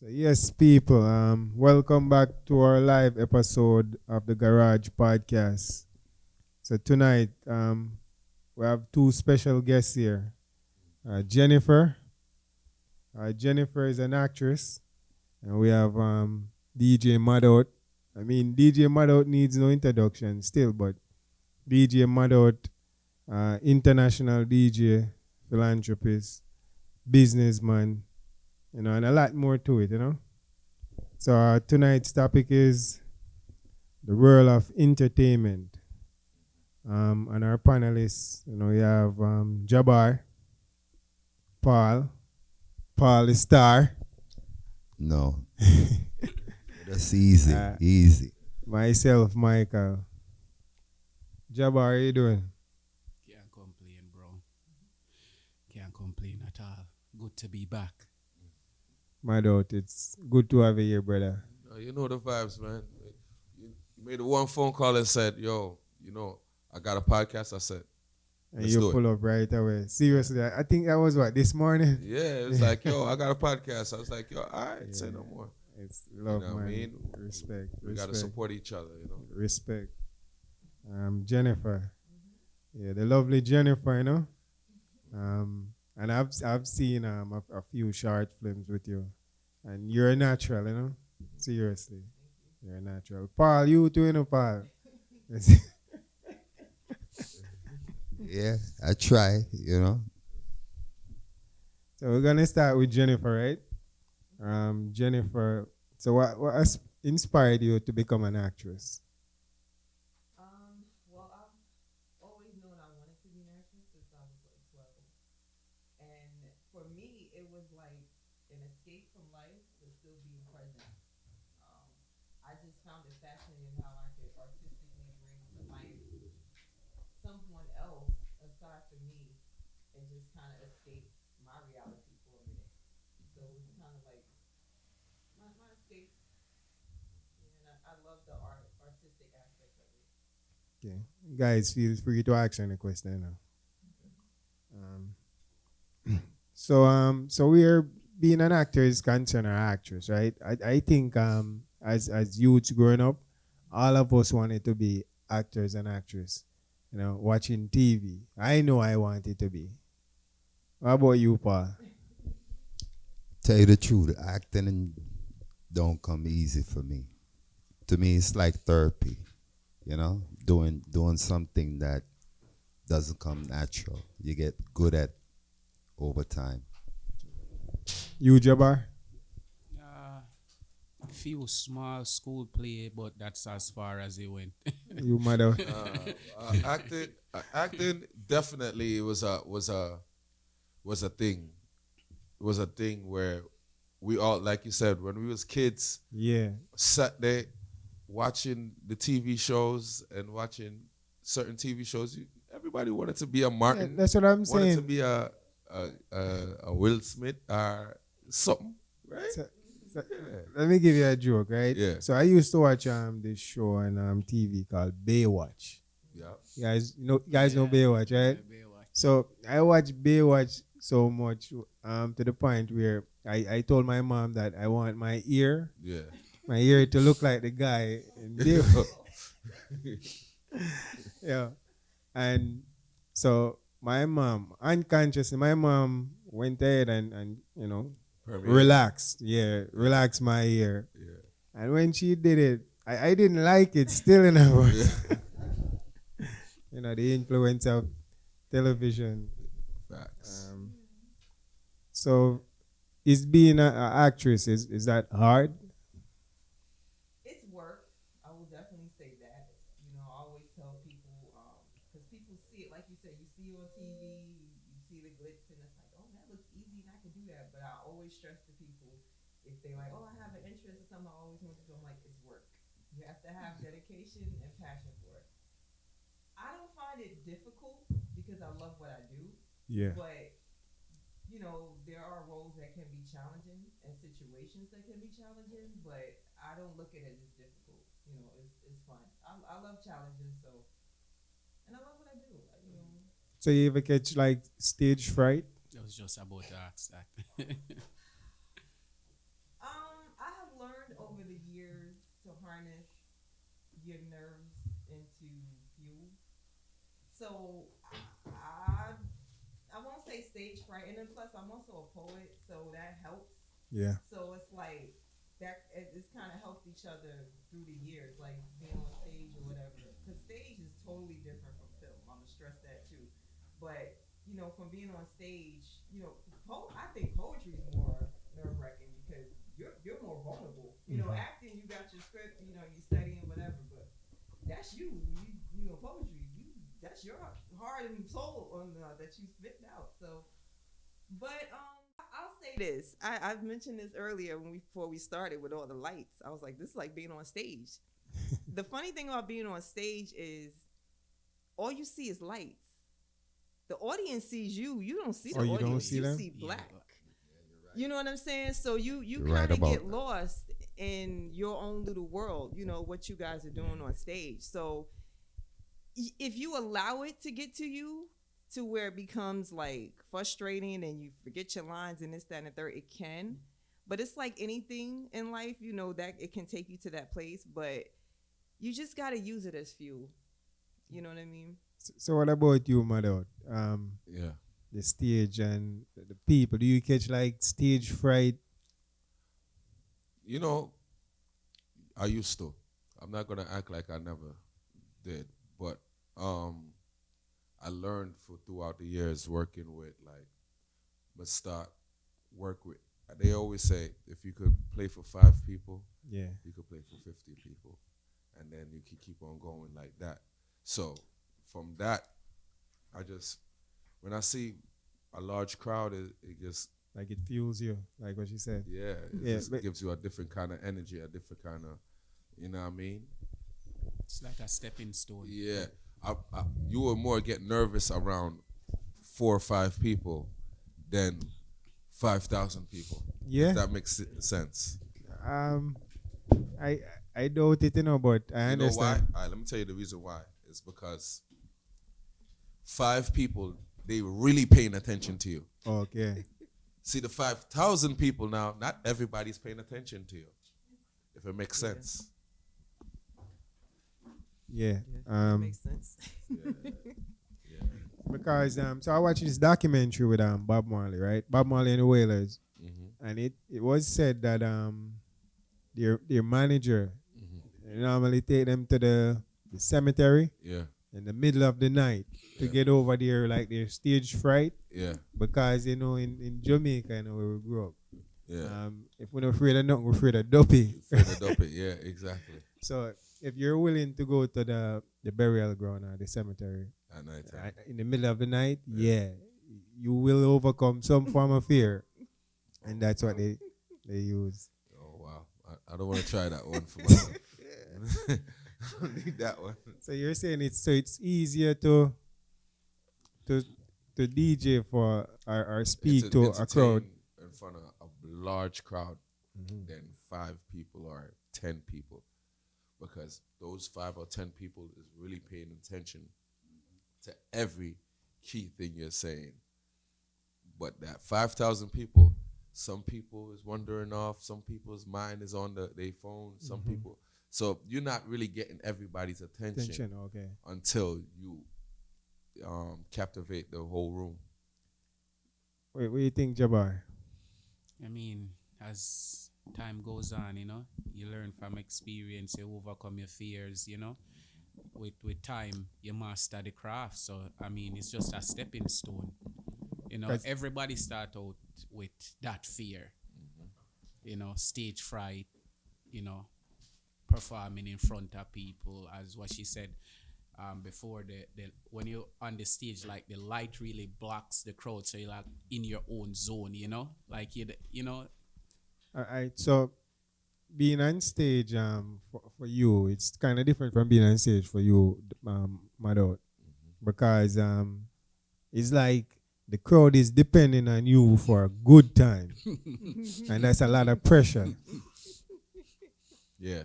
So yes, people, welcome back to our live episode of the Garage Podcast. So tonight, we have two special guests here. Jennifer. Jennifer is an actress, and we have DJ Madout. I mean, DJ Madout needs no introduction still, but DJ Madout, international DJ, philanthropist, businessman, and a lot more to it. So tonight's topic is the world of entertainment. And our panelists, we have Jabbar, Paul, Paul the star, No, that's easy, uh, easy. myself, Michael. Jabbar, how you doing? Can't complain, bro. Can't complain at all. Good to be back. Madout, it's good to have you here, brother. You know the vibes, man. You made one phone call and said, yo, I got a podcast. I said, And let's you do it. pull up right away. Seriously, I think that was this morning? Yeah, it was like, yo, I got a podcast. I was like, yo, all right, say no more. It's love, You know what I man. mean? Respect. We got to respect. support each other. Respect. Jennifer. Yeah, the lovely Jennifer. And I've seen a few short films with you. And you're a natural. Seriously. You're a natural. Paul, you too, Paul. Yeah, I try. So we're gonna start with Jennifer, right? Jennifer, so what inspired you to become an actress? Well, I've always known I wanted to be an actress since I was like 12. And for me, it was like an escape from life, but still being present. Um, I just found it fascinating how I could artistically bring to life someone else aside from me and just kind of escape my reality for a minute. So it was kind of like my escape. And I love the artistic aspect of it. Okay, guys, feel free to ask any question now. So we're being an actor is concerned or actress, right? I think as youths growing up, all of us wanted to be actors and actresses. Watching TV. I know I wanted to be. What about you, Paul? Tell you the truth, acting don't come easy for me. To me, it's like therapy. Doing something that doesn't come natural. You get good at over time. You, Jabbar? Few small school play, but that's as far as it went. You, mother? Acting definitely was a thing. It was a thing where we all, like you said, when we was kids, Yeah. sat there watching the TV shows and watching certain TV shows. Everybody wanted to be a Yeah, Martin. that's what I'm Wanted to saying. be a Will Smith or something, right? So, let me give you a joke, right? Yeah. So I used to watch this show on TV called Baywatch. Yeah. You guys know Baywatch, right? So I watched Baywatch so much to the point where I told my mom that I want my ear to look like the guy in Baywatch. Yeah. And so my mom, unconsciously, went ahead and relaxed. Yeah, relaxed my ear. Yeah. And when she did it, I didn't like it still in her voice. The influence of television. Facts. So is being an actress, is that hard? It's work. I will definitely say that. I always tell people, because people see it, like you said, you see it on TV, you see the glitz, and it's like, oh, that looks easy, and I can do that. But I always stress to people, if they like, oh, I have an interest or something, I always want to do. I'm like, it's work. You have to have dedication and passion for it. I don't find it difficult because I love what I do. Yeah. But there are roles that can be challenging and situations that can be challenging, but I don't look at it as difficult. It's fun. I love challenges, and I love what I do. So you ever catch like stage fright? I was just about to ask that. So I won't say stage fright, and then plus I'm also a poet, so that helps. Yeah. So it's like it's kind of helped each other through the years, like being on stage or whatever. Because stage is totally different from film. I'm gonna stress that too. But from being on stage, I think poetry is more nerve wracking because you're more vulnerable. Acting, you got your script, you studying whatever, but that's you. Poetry, that's your heart and soul that you spit out. So, but I'll say this. I've mentioned this earlier before we started with all the lights. I was like, this is like being on stage. The funny thing about being on stage is all you see is lights. The audience sees you. You don't see the you audience. don't see you them? see black. You know what I'm saying? So you You're kind right of about get that. lost in your own little world. What you guys are doing on stage. So if you allow it to get to you to where it becomes like frustrating and you forget your lines and this, that, and the third, it can. But it's like anything in life, that it can take you to that place. But you just got to use it as fuel. You know what I mean? So what about you, Madout? Yeah. The stage and the people. Do you catch like stage fright? I used to. I'm not gonna act like I never did, but I learned throughout the years working with like Madout, work with. They always say if you could play for 5 people, Yeah. you could play for 50 people, and then you can keep on going like that. So from that, when I see a large crowd, it just Like it fuels you, like what she said. it Yeah, just but- gives you a different kind of energy, a different kind of, you know what I mean? It's like a stepping stone. Yeah, you will more get nervous around 4 or 5 people than 5,000 people. Yeah. If that makes sense. I I doubt it, but I You know why? understand. All right, let me tell you the reason why. It's because 5 people, they really paying attention to you. Okay. See, the 5,000 people now, not everybody's paying attention to you. If it makes sense. Yeah. That makes sense. Because so I watched this documentary with Bob Marley, right? Bob Marley and the Wailers, and it was said that their manager normally take them to the cemetery Yeah, in the middle of the night to get over their stage fright, yeah, because in Jamaica, where we grew up, yeah. if we're not afraid of nothing, we're afraid of dopey. Further up it, yeah, exactly. So if you're willing to go to the burial ground or the cemetery At night time. in the middle of the night, yeah, you will overcome some form of fear, and that's what they use. Oh wow, I don't want to try that one for myself. I don't need that one. So you're saying it's easier to DJ for or speak to a crowd. In front of a large crowd than 5 people or 10 people, because those 5 or 10 people is really paying attention to every key thing you're saying. But that 5,000 people, some people is wandering off, some people's mind is on their phone, some people. So you're not really getting everybody's attention Okay. until you captivate the whole room. Wait, what do you think, Jabbar? I mean, as time goes on, you learn from experience, you overcome your fears, With time, you master the craft. So, I mean, it's just a stepping stone. Everybody start out with that fear, stage fright, performing in front of people, as what she said before. The when you're on the stage, like the light really blocks the crowd, so you're like in your own zone, like All right. So being on stage for you, it's kind of different from being on stage for you, Madout, because it's like the crowd is depending on you for a good time, and that's a lot of pressure. Yeah,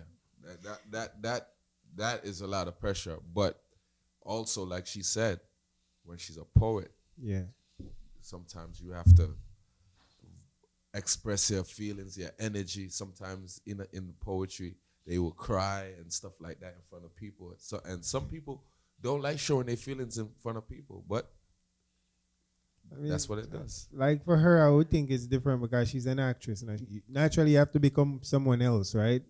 that is a lot of pressure. But also, like she said, when she's a poet, Yeah. sometimes you have to express your feelings, your energy. Sometimes in poetry, they will cry and stuff like that in front of people. So, and some people don't like showing their feelings in front of people, but I mean, that's what it does. like for her, I would think it's different because she's an actress. And naturally, you have to become someone else, right?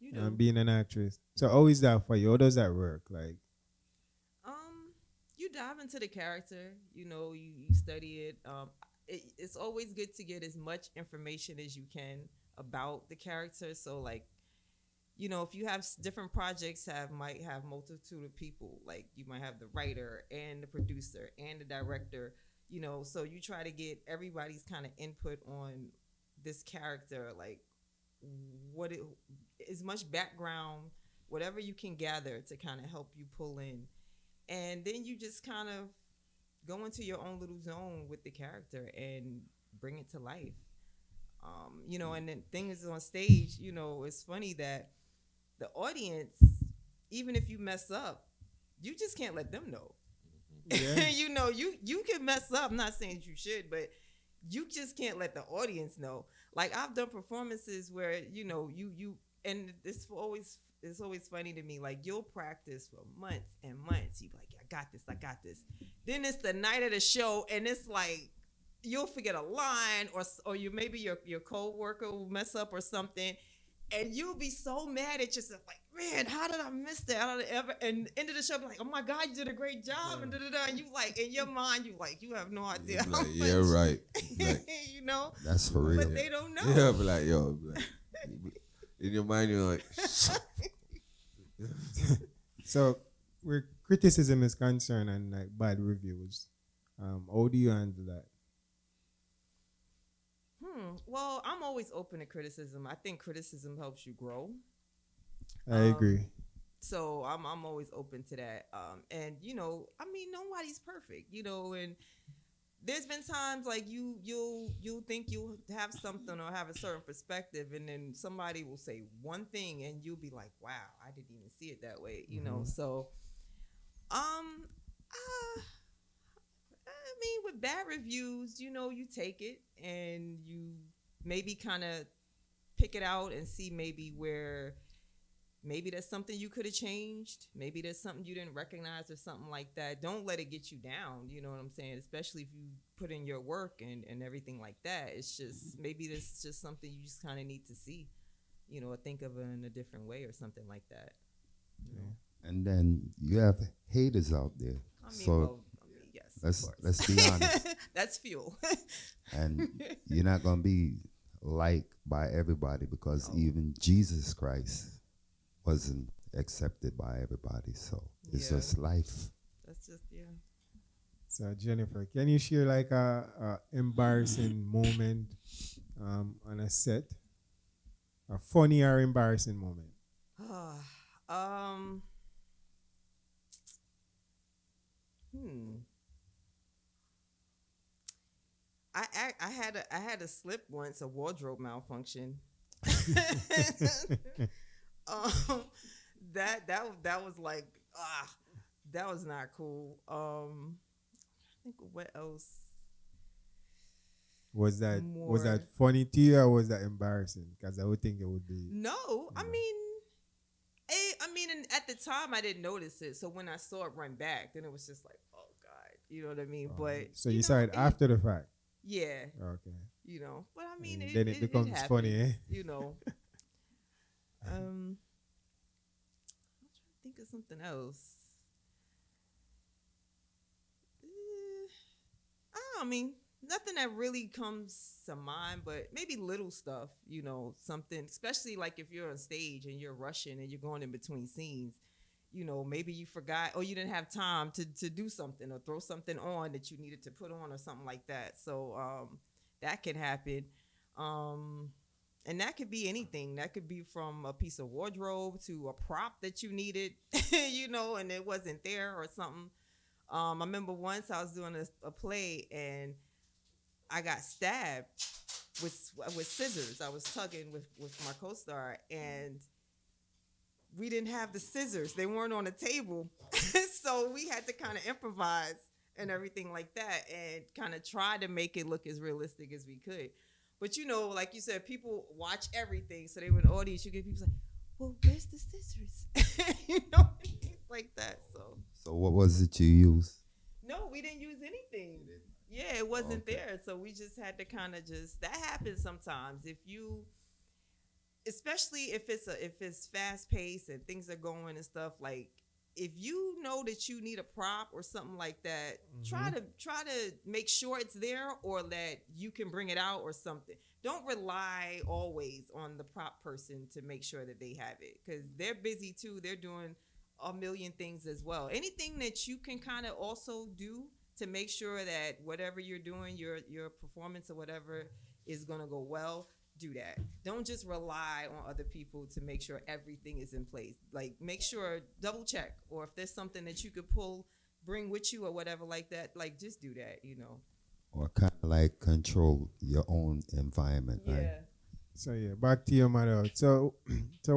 You do. Being an actress. So how is that for you? How does that work? Like, You dive into the character. You study it. It's always good to get as much information as you can about the character. So like, if you have different projects might have multitude of people. Like you might have the writer and the producer and the director. So you try to get everybody's kind of input on this character, like as much background, whatever you can gather to kind of help you pull in. And then you just kind of go into your own little zone with the character and bring it to life. And then things on stage, it's funny that the audience, even if you mess up, you just can't let them know. yeah. You can mess up. I'm not saying you should, but you just can't let the audience know. Like I've done performances where you and it's always funny to me. Like you'll practice for months and months. You be like, I got this. Then it's the night of the show, and it's like you'll forget a line, or maybe your co-worker will mess up or something. And you'll be so mad at yourself, like, man, how did I miss that? How did I ever? And end of the show, be like, oh my God, you did a great job, and and you like in your mind, you have no idea. How Like, much, yeah, right. Like, That's for real. but they don't know. yeah, be like, yo, be like, in your mind, you're like, So where criticism is concerned and like bad reviews, how do you handle that? Well, I'm always open to criticism. I think criticism helps you grow. I agree. So I'm always open to that. And nobody's perfect, and there's been times like you'll think you'll have something or have a certain perspective, and then somebody will say one thing and you'll be like, wow, I didn't even see it that way, So with bad reviews, you take it and you maybe kind of pick it out and see maybe there's something you could have changed. Maybe there's something you didn't recognize or something like that. Don't let it get you down. You know what I'm saying? Especially if you put in your work and everything like that. It's just, maybe there's just something you just kind of need to see, or think of it in a different way or something like that. And then you have haters out there. Yes. Let's be honest. That's fuel. And you're not gonna be liked by everybody because even Jesus Christ wasn't accepted by everybody. So it's just life. That's just So Jennifer, can you share like a embarrassing moment on a set? A funny or embarrassing moment? I had a slip once, a wardrobe malfunction. That was like that was not cool. I think what else was that more. funny to you or was that embarrassing? Because I would think it would be. No, I mean, and at the time I didn't notice it. So when I saw it run back, then it was just like, oh God, you know what I mean? But so you saw it after the fact. Yeah. Okay. But I mean, then it becomes funny, eh? I'm trying to think of something else. I mean, nothing that really comes to mind, but maybe little stuff, something, especially like if you're on stage and you're rushing and you're going in between scenes, maybe you forgot or you didn't have time to do something or throw something on that you needed to put on or something like that. So that can happen. And that could be anything. That could be from a piece of wardrobe to a prop that you needed, and it wasn't there or something. I remember once I was doing a play and I got stabbed with scissors. I was tugging with my co-star and we didn't have the scissors. They weren't on the table. So we had to kind of improvise and everything like that and kind of try to make it look as realistic as we could. But, like you said, people watch everything. So they were in the audience. You get people like, well, where's the scissors? like that. So So what was it you used? no, we didn't use anything. Yeah, it wasn't Okay. there. So we just had to kind of just that happens sometimes. If you especially if it's fast paced and things are going and stuff like if you know that you need a prop or something like that, try to make sure it's there or that you can bring it out or something. Don't rely always on the prop person to make sure that they have it because they're busy too. They're doing a million things as well. Anything that you can kind of also do to make sure that whatever you're doing, your performance or whatever is gonna go well, do that. Don't just rely on other people to make sure everything is in place. Like make sure double check or if there's something that you could pull, bring with you or whatever like that, like just do that. Or kind of like control your own environment, right? Yeah. So yeah, back to your mother. So so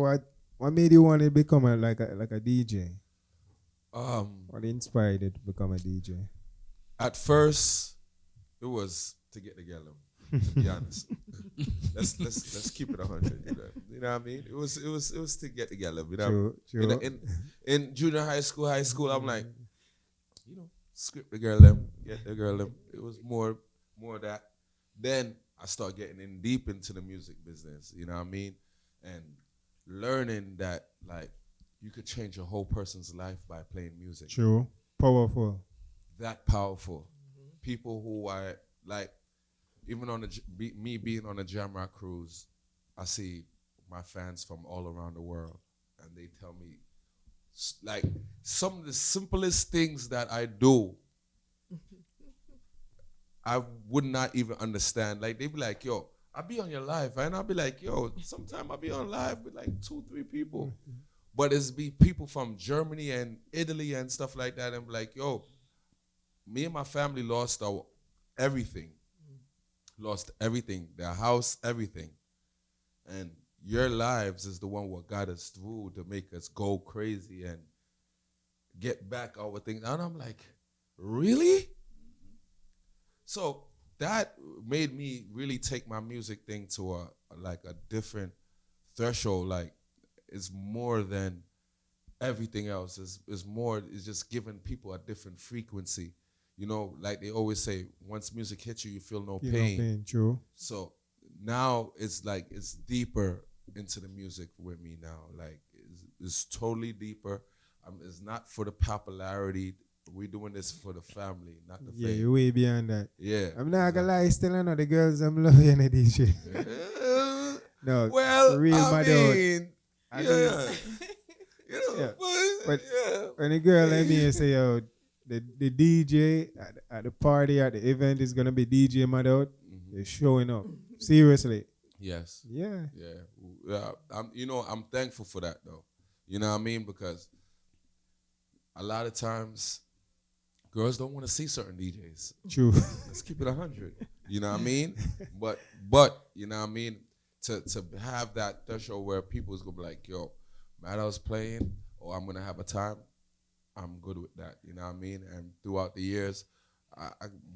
what made you want to become like a DJ? What inspired you to become a DJ? At first, it was to get the girl. To be honest, let's keep it 100. You know what I mean? It was to get the girl. You know, True. In junior high school, I'm like, script the girl them, get the girl them. It was more of that. Then I start getting in deep into the music business. You know what I mean? And learning that like you could change a whole person's life by playing music. True. Powerful. That powerful. People who are like, even on me being on a Jamrock cruise, I see my fans from all around the world, and they tell me like some of the simplest things that I do, I would not even understand. Like they be like, "Yo, I'll be on your live," and I'll be like, "Yo, sometime I'll be on live with like 2-3 people," but it's be people from Germany and Italy and stuff like that, and be like, "Yo, me and my family lost everything, their house, everything. And your lives is the one what got us through to make us go crazy and get back our things." And I'm like, really? So that made me really take my music thing to a different threshold. Like it's more than everything else. It's just giving people a different frequency. Like they always say, once music hits you, you feel no You pain. know, pain. True. So now it's like it's deeper into the music with me now. Like it's totally deeper. It's not for the popularity. We're doing this for the family, not the Yeah, fame. you're way beyond that. Yeah. I'm not gonna lie, still I know the girls I'm loving the DJ. No, Well, real I Madout. mean, I yeah. Yeah. But But when a girl let me say, yo, the DJ at the party, at the event is gonna be DJ Madout. They're showing up. Seriously. yes. Yeah. Yeah. I'm thankful for that though. You know what I mean? Because a lot of times girls don't want to see certain DJs. True. Let's keep it 100. You know what I mean? But you know what I mean? To have that threshold where people's gonna be like, yo, Madout's playing, or I'm gonna have a time, I'm good with that. You know what I mean? And throughout the years, I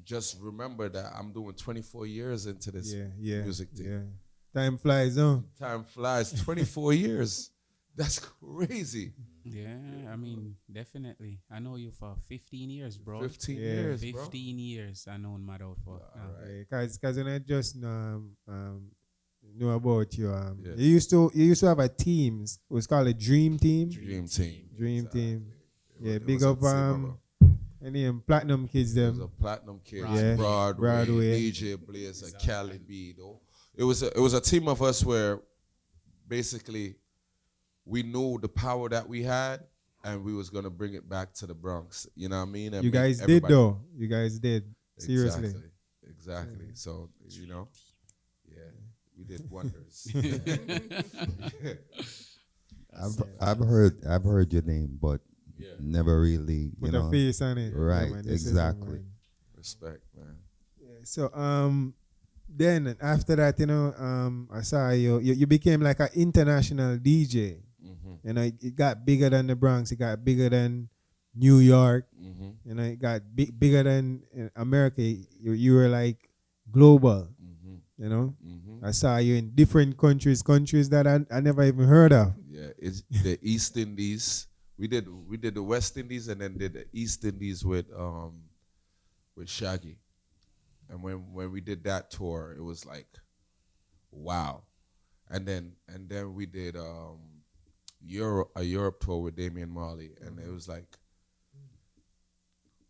just remember that I'm doing 24 years into this music thing. Yeah. Time flies, huh? Time flies. 24 years. That's crazy. Yeah, I mean, definitely. I know you for 15 years, bro. 15 Yeah. years, bro. 15 years I known Madout for. Because when I just know about you, Yeah. you used to have a team. It was called a Dream Team. Dream Team. Dream Team. Yeah, It big was up a team, any Platinum Kids It was a them. Platinum Kids, Yeah. Broadway, DJ Blazer, Cali B, though. It was a team of us where basically we knew the power that we had and we was gonna bring it back to the Bronx. You know what I mean? And You make guys did everybody- though. You guys did. Seriously. Exactly. So, yeah, we did wonders. I've heard your name, but Yeah. never really, Put a face on it. Right, man, this is it, exactly. man. Respect, man. Yeah, so then after that, I saw you became like an international DJ. Mm-hmm. It got bigger than the Bronx. It got bigger than New York. Mm-hmm. It got bigger than America. You were like global. Mm-hmm. Mm-hmm. I saw you in different countries that I never even heard of. Yeah, it's the East Indies, we did the West Indies and then did the East Indies with Shaggy. And when we did that tour, it was like, wow. And then we did a Europe tour with Damion Marley, and it was like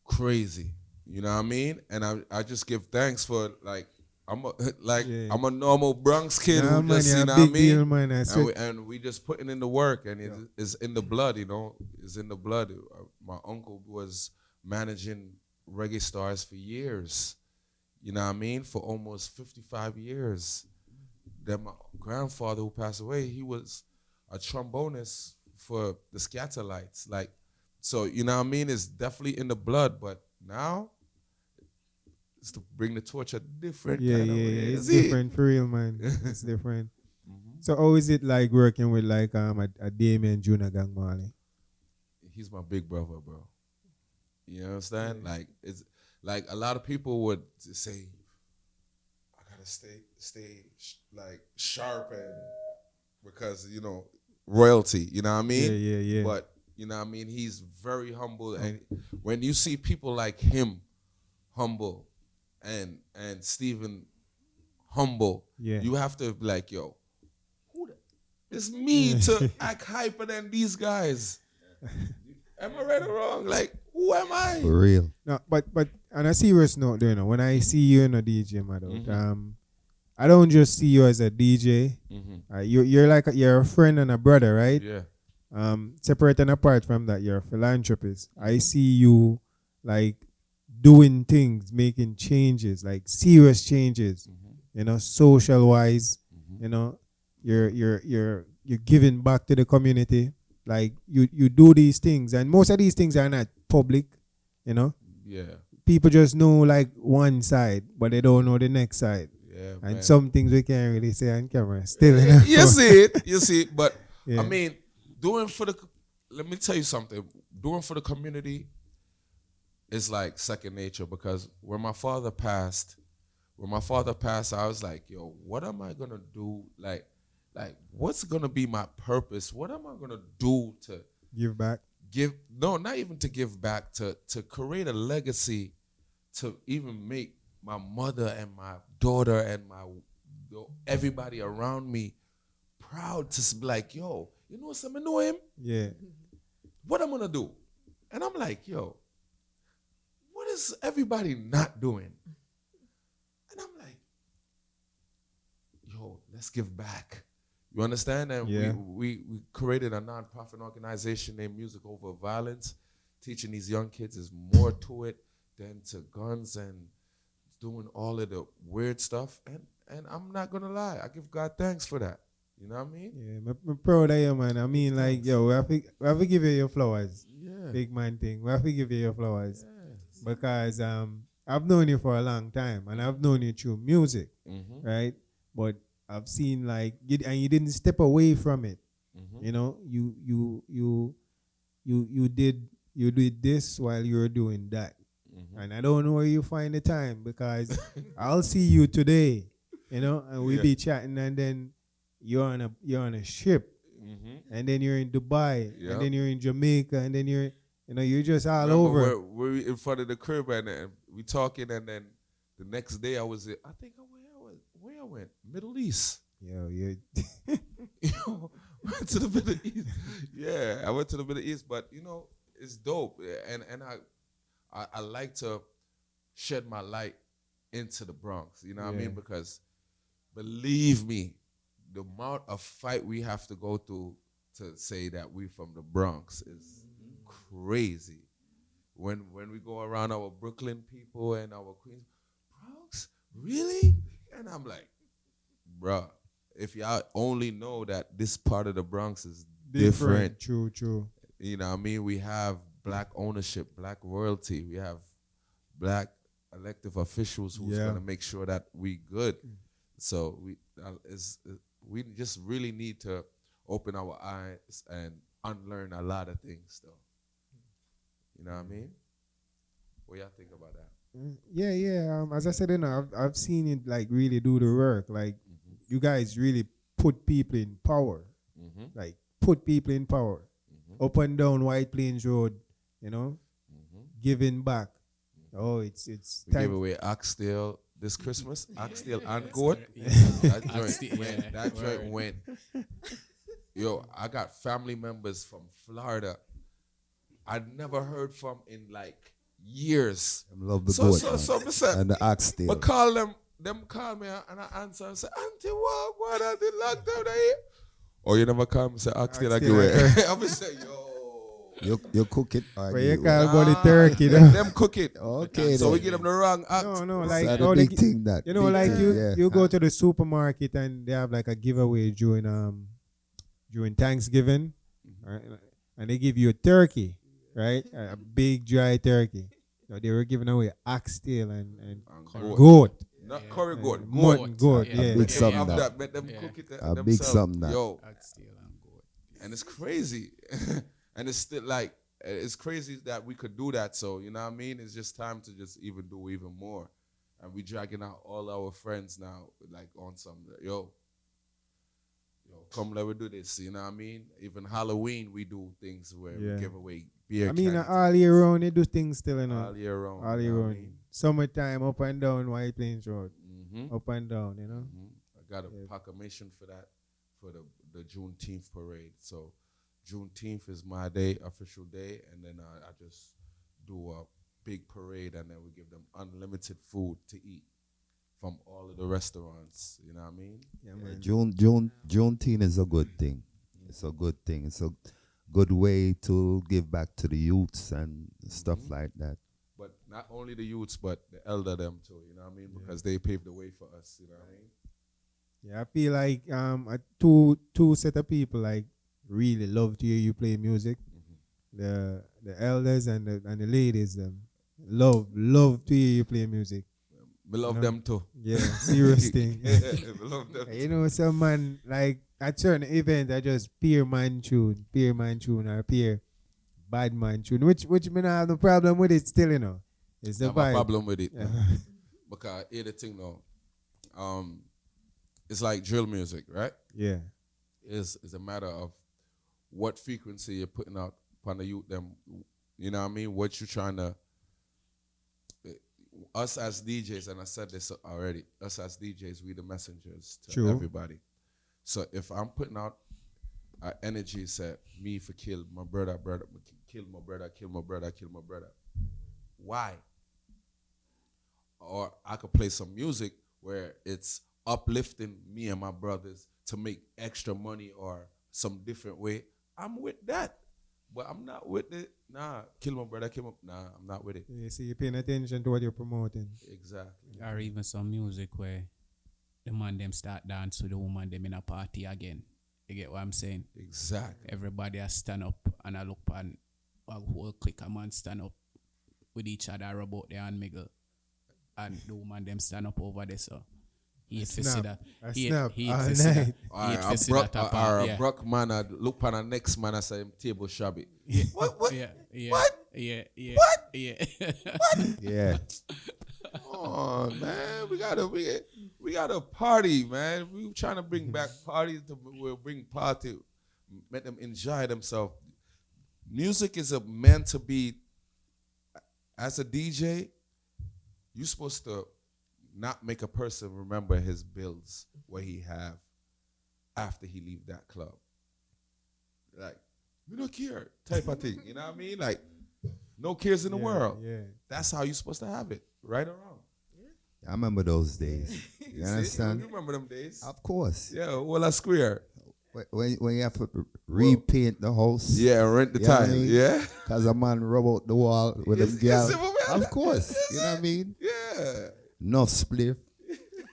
crazy. You know what I mean? And I just give thanks for like Yeah. I'm a normal Bronx kid Nah, who man, just you're you a know what I big deal, mean. man. And we just putting in the work, and it is in the blood. It's in the blood. My uncle was managing reggae stars for years. You know what I mean? For almost 55 years. Then my grandfather, who passed away, he was a trombonist for the Scatterlights. Like, so you know what I mean? It's definitely in the blood, but now it's to bring the torch a different yeah, kind yeah, of way. yeah. It's See? different for real, man. It's different. Mhm. So how is it like working with like a Damion Junior Gang Marley? He's my big brother, bro. You know what I'm saying? Like it's like a lot of people would say, I gotta stay like sharp and because royalty. You know what I mean? Yeah, yeah, yeah. But you know what I mean? He's very humble, and when you see people like him humble and Stephen humble, Yeah. you have to be like, yo, who it's me to act hyper than these guys. Am I right or wrong? Like, who am I? For real. No, but on a serious note, when I see you in a DJ, Madout, Mhm. I don't just see you as a DJ. Mm-hmm. You're like you're a friend and a brother, right? Yeah. Separate and apart from that, you're a philanthropist. I see you like doing things, making changes, like serious changes. Social wise. You're giving back to the community. Like you do these things, and most of these things are not public. Yeah. People just know like one side, but they don't know the next side. Yeah. And man. some things we can't really say on camera. Still, You see it. You see it. But Yeah. I mean, let me tell you something. Doing for the community is like second nature, because when my father passed, I was like, yo, what am I gonna do? Like what's gonna be my purpose? What am I gonna do to give back. not even to give back, to create a legacy, to even make my mother and my daughter and everybody around me proud to be like, yo, you know something, know him? Yeah. What I'm gonna do? And I'm like, yo, what is everybody not doing? And I'm like, yo, let's give back. You understand? And Yeah. we created a nonprofit organization named Music Over Violence, teaching these young kids there's more to it than to guns and doing all of the weird stuff. And I'm not gonna lie, I give God thanks for that. You know what I mean? Yeah, I'm proud of you, man. I mean, like, yo, we have to give you your flowers. Yeah. Big man thing. We have to give you your flowers. Yeah. Because I've known you for a long time, and I've known you through music, Mm-hmm. right? But I've seen like and you didn't step away from it. Mm-hmm. You did this while you were doing that. Mm-hmm. And I don't know where you find the time, because I'll see you today, and we'll Yeah. be chatting, and then you're on a ship, Mm-hmm. and then you're in Dubai, Yeah. and then you're in Jamaica, and then you're just all Remember, over. We're in front of the crib, and we talking, and then the next day I was where I went, Middle East. Yo, you Went to the Middle East. Yeah, I went to the Middle East, but it's dope, and I like to shed my light into the Bronx. You know what I Yeah. mean? Because believe me, the amount of fight we have to go through to say that we from the Bronx is crazy. When we go around our Brooklyn people and our Queens, Bronx, really? And I'm like, bruh, if y'all only know that this part of the Bronx is different. True. You know what I mean? We have black ownership, black royalty. We have black elective officials who's Yeah. going to make sure that we good. So we just really need to open our eyes and unlearn a lot of things, though. You know what I mean? What y'all think about that? Yeah. As I said, I've seen it like really do the work. Like, Mm-hmm. you guys really put people in power. Mm-hmm. Like, put people in power. Mm-hmm. up and down White Plains Road, you know, giving back. Oh, it's We give time. away oxtail this Christmas. Oxtail and goat. Yeah. That joint Oxtail, went. yeah, That joint word. went. Yo, I got family members from Florida I'd never heard from in like years. I love the So, goat, so, man. so, me say, And the oxtail. but call them call me and I answer and say, Auntie, what are the lockdown here? Or you never call me and say, oxtail, I Oxtail, give I it. I'm going to say, yo. You cook it. Or But you you can't go the Nah, turkey, let though. them cook it. Okay, So we then. give them the wrong ox. No, That's like the how they big thing that. you know, big like thing, yeah. you go to the supermarket and they have like a giveaway during Thanksgiving, right? And they give you a turkey, right? A big dry turkey. So they were giving away oxtail and And goat. Not curry goat. Mutton, goat, Yeah. yeah. Big If you something have that. that, let them Yeah. cook it A big themselves. something that. Yo, Oxtail and goat. and it's crazy. And it's still like, it's crazy that we could do that. So, you know what I mean? It's just time to just even do even more. And we dragging out all our friends now, like on some, yo, come let me do this. You know what I mean? Even Halloween, we do things where Yeah. we give away beer I mean, cans all year round they do things still, you know. all year round. All you year know what I round. mean? Summertime, up and down White Plains Road. Mhm. Up and down, you know. I got a Yeah. proclamation for that, for the Juneteenth parade. So Juneteenth is my day, official day, and then I just do a big parade, and then we give them unlimited food to eat from all of the restaurants. You know what I mean? Yeah, man. Juneteenth is a good thing. It's a good thing. It's a good way to give back to the youths and stuff like that. But not only the youths, but the elder them too. You know what I mean? Because they paved the way for us. You know what I mean? Yeah, I feel like two set of people like really love to hear you play music. The elders and the ladies them love to hear you play music. We love know? them too. Yeah, serious thing. We love them You know, some man like at certain event I just peer man tune, or peer bad man tune, which me not have no problem with it still, you know. It's I the have a vibe. problem with it. Yeah. Because hear the thing though. It's like drill music, right? Yeah. Is a matter of what frequency you're putting out upon the youth them. You know what I mean? What you're trying to us as DJs, and I said this already, us as DJs, we the messengers to True. everybody. So if I'm putting out energy set, me for kill my brother, kill my brother. Why? Or I could play some music where it's uplifting me and my brothers to make extra money or some different way. I'm with that. But I'm not with it. Nah, kill my brother, Nah, I'm not with it. You see, you're paying attention to what you're promoting. Exactly. Or even some music where the man them start dance with the woman them in a party again. You get what I'm saying? Exactly. Everybody has stand up and I look and a whole clique a man stand up with each other about their hand miggle. And the woman them stand up over there, so he had to see that. I snap He all had to see that. night. He had to see that apart, yeah. Brock man, I look on the next man, I say, table shabby. Yeah. What? Yeah, yeah, What? Yeah, yeah. What? Yeah. Yeah. Oh man, we gotta party, man. We trying to bring back parties we'll bring party, make them enjoy themselves. Music is meant to be. As a DJ, you're supposed to not make a person remember his bills, what he have after he leave that club. Like, we don't care type of thing. You know what I mean? Like, no cares in the world. Yeah. That's how you're supposed to have it, right or wrong. I remember those days. You See? understand? You remember them days? Of course. Yeah, well, a square. When you have to repaint the house. Yeah, rent the You know what I time. mean? Yeah. Because a man rub out the wall with Yes, them girl. yes, man. Of course. You know what I mean? Yeah. Enough spliff.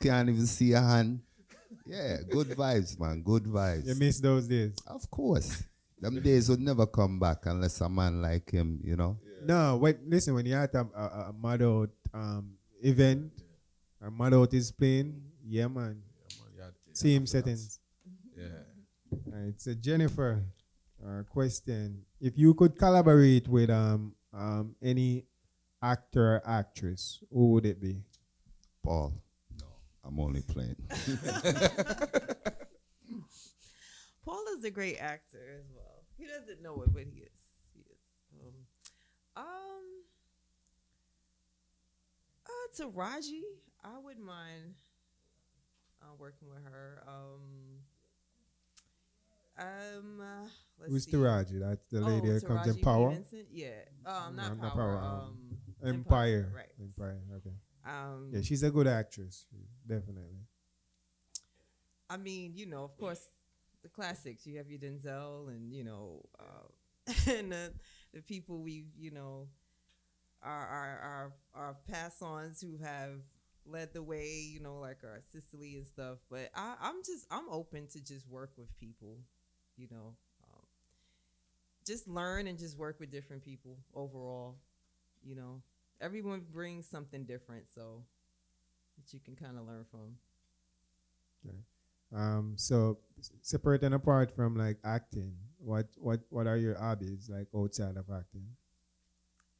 Can't even see a hand. Yeah, good vibes, man. Good vibes. You miss those days. Of course. Them days would never come back unless a man like him, you know? No, listen, when you're at a Madout event, a Madout is playing, yeah, man. Same settings. Yeah. Alright, so Jennifer, question: if you could collaborate with any actor or actress, who would it be? Paul. No, I'm only playing. Paul is a great actor as well. He doesn't know it, but he is. He is. Um, Taraji, I wouldn't mind working with her. Let's Who's see. Taraji? That's the lady that comes in Taraji P. Power. Vincent. Yeah. No, Not not Power. Power. Empire. Empire. Right. Empire. Okay. Um, Yeah, she's a good actress. Definitely. I mean, of course, the classics. You have your Denzel, and and the people we, our pass-ons who have led the way. Like our Sicily and stuff. But I'm open to just work with people. You know, just learn and just work with different people overall. You know, everyone brings something different, so that you can kind of learn from. Okay. So separate and apart from like acting, what are your hobbies like outside of acting?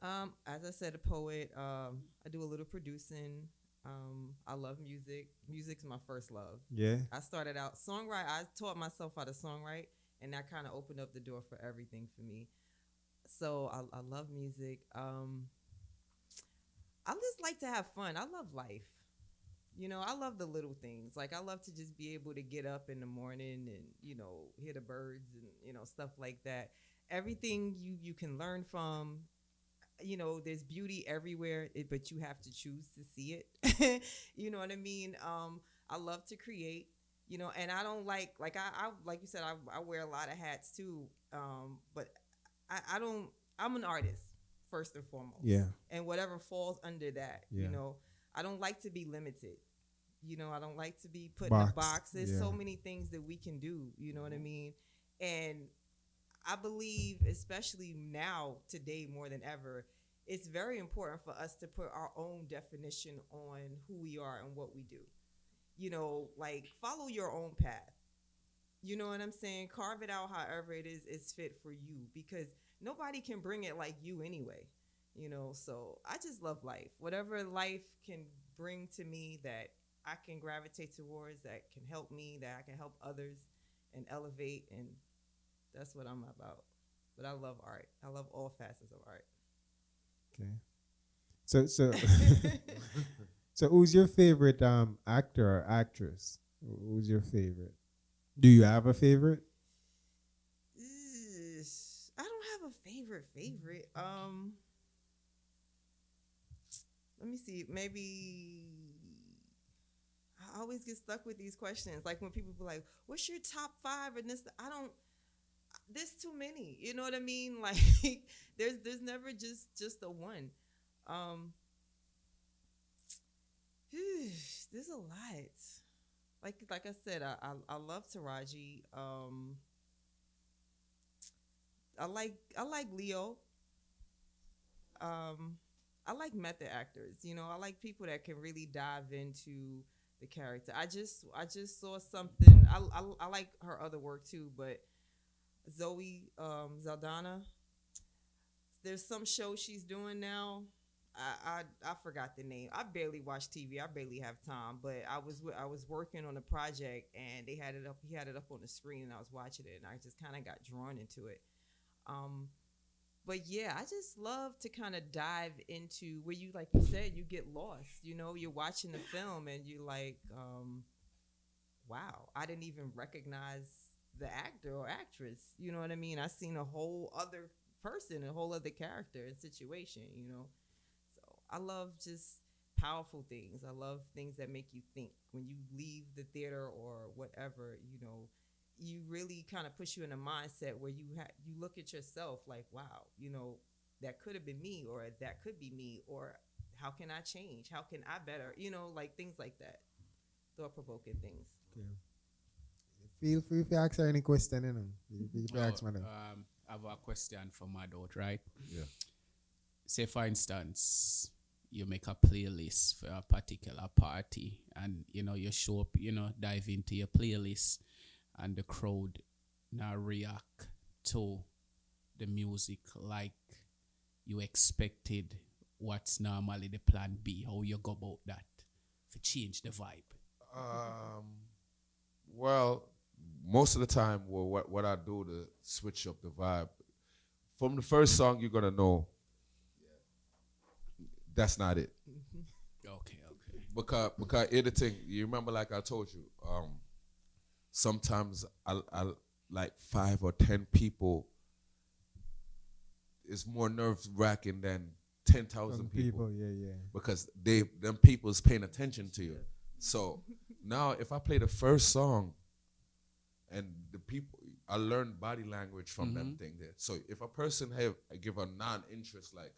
As I said, a poet. I do a little producing. I love music. Music's my first love. Yeah. I started out songwrite. I taught myself how to songwrite, and that kind of opened up the door for everything for me. So I love music. I just like to have fun. I love life. I love the little things. Like I love to just be able to get up in the morning and hear the birds and stuff like that. Everything you can learn from. There's beauty everywhere, but you have to choose to see it. You know what I mean? I love to create. And I don't I like you said, I wear a lot of hats too. But I don't. I'm an artist first and foremost. Yeah. And whatever falls under that, Yeah. I don't like to be limited. I don't like to be put in Box. a box. There's Yeah. so many things that we can do. You know what I mean? And I believe, especially now, today more than ever, it's very important for us to put our own definition on who we are and what we do. Like follow your own path. You know what I'm saying? Carve it out however it's fit for you, because nobody can bring it like you anyway. So I just love life. Whatever life can bring to me that I can gravitate towards, that can help me, that I can help others and elevate, and that's what I'm about. But I love art. I love all facets of art. Okay. So so who's your favorite actor or actress? Who's your favorite? Do you have a favorite? I don't have a favorite. Let me see. Maybe I always get stuck with these questions. Like when people be like, "What's your top 5?" and this, I don't. There's too many. You know what I mean? Like there's never just a one. There's a lot. Like I said, I love Taraji. I like Leo. I like method actors. I like people that can really dive into the character. I just saw something. I like her other work too, but Zoe Zaldana. There's some show she's doing now. I forgot the name. I barely watch TV. I barely have time. But I was working on a project and they had it up. He had it up on the screen and I was watching it and I just kind of got drawn into it. But yeah, I just love to kind of dive into where you, like you said, you get lost. You're watching the film and you're like, wow, I didn't even recognize the actor or actress. You know what I mean? I seen a whole other person, a whole other character and situation. So I love just powerful things. I love things that make you think. When you leave the theater or whatever, you really kind of push you in a mindset where you look at yourself like, wow, that could have been me, or that could be me, or how can I change? How can I better? Like things like that. Thought-provoking things. Okay. Feel free to ask her any question, You can ask madam. I have a question for Madout, right? Yeah. Say, for instance, you make a playlist for a particular party and, you show up, dive into your playlist and the crowd now react to the music like you expected. What's normally the plan B? How you go about that to change the vibe? Well, most of the time, what I do to switch up the vibe, from the first song, you're gonna know that's not it. Okay. Because here's the thing. You remember, like I told you, sometimes I like 5 or 10 people is more nerve wracking than 10,000 Some people. Yeah. Because them people is paying attention to you. So now if I play the first song and the people, I learn body language from them thing there. So if a person give a non-interest, like,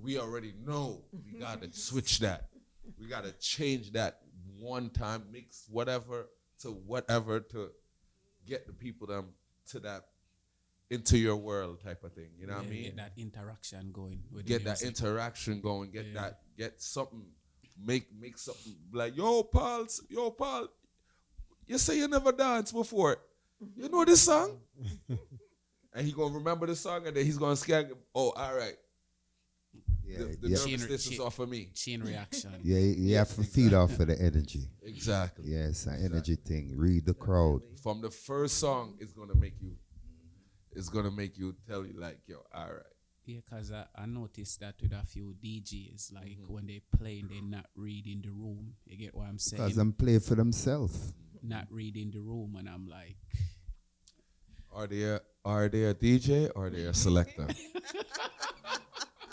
we already know we gotta switch that. We gotta change that one time, mix whatever to get the people them to that into your world type of thing. You know what I mean? Get that interaction going with Get the that music. interaction going. Get something. Make something like, yo, Paul, you say you never danced before. You know this song? And he gonna remember the song, and then he's gonna scan. Oh, all right. Yeah, The yeah. nervousness is off of me. Chain reaction. Yeah, you have to feed off of the energy. Exactly. Yes, an energy thing. Read the crowd. From the first song, it's gonna make you tell you like, yo, all right. Yeah, because I noticed that with a few DJs, like when they playing, they're not reading the room. You get what I'm saying? Because them play for themselves. Not reading the room, and I'm like, Are they a DJ or are they a selector?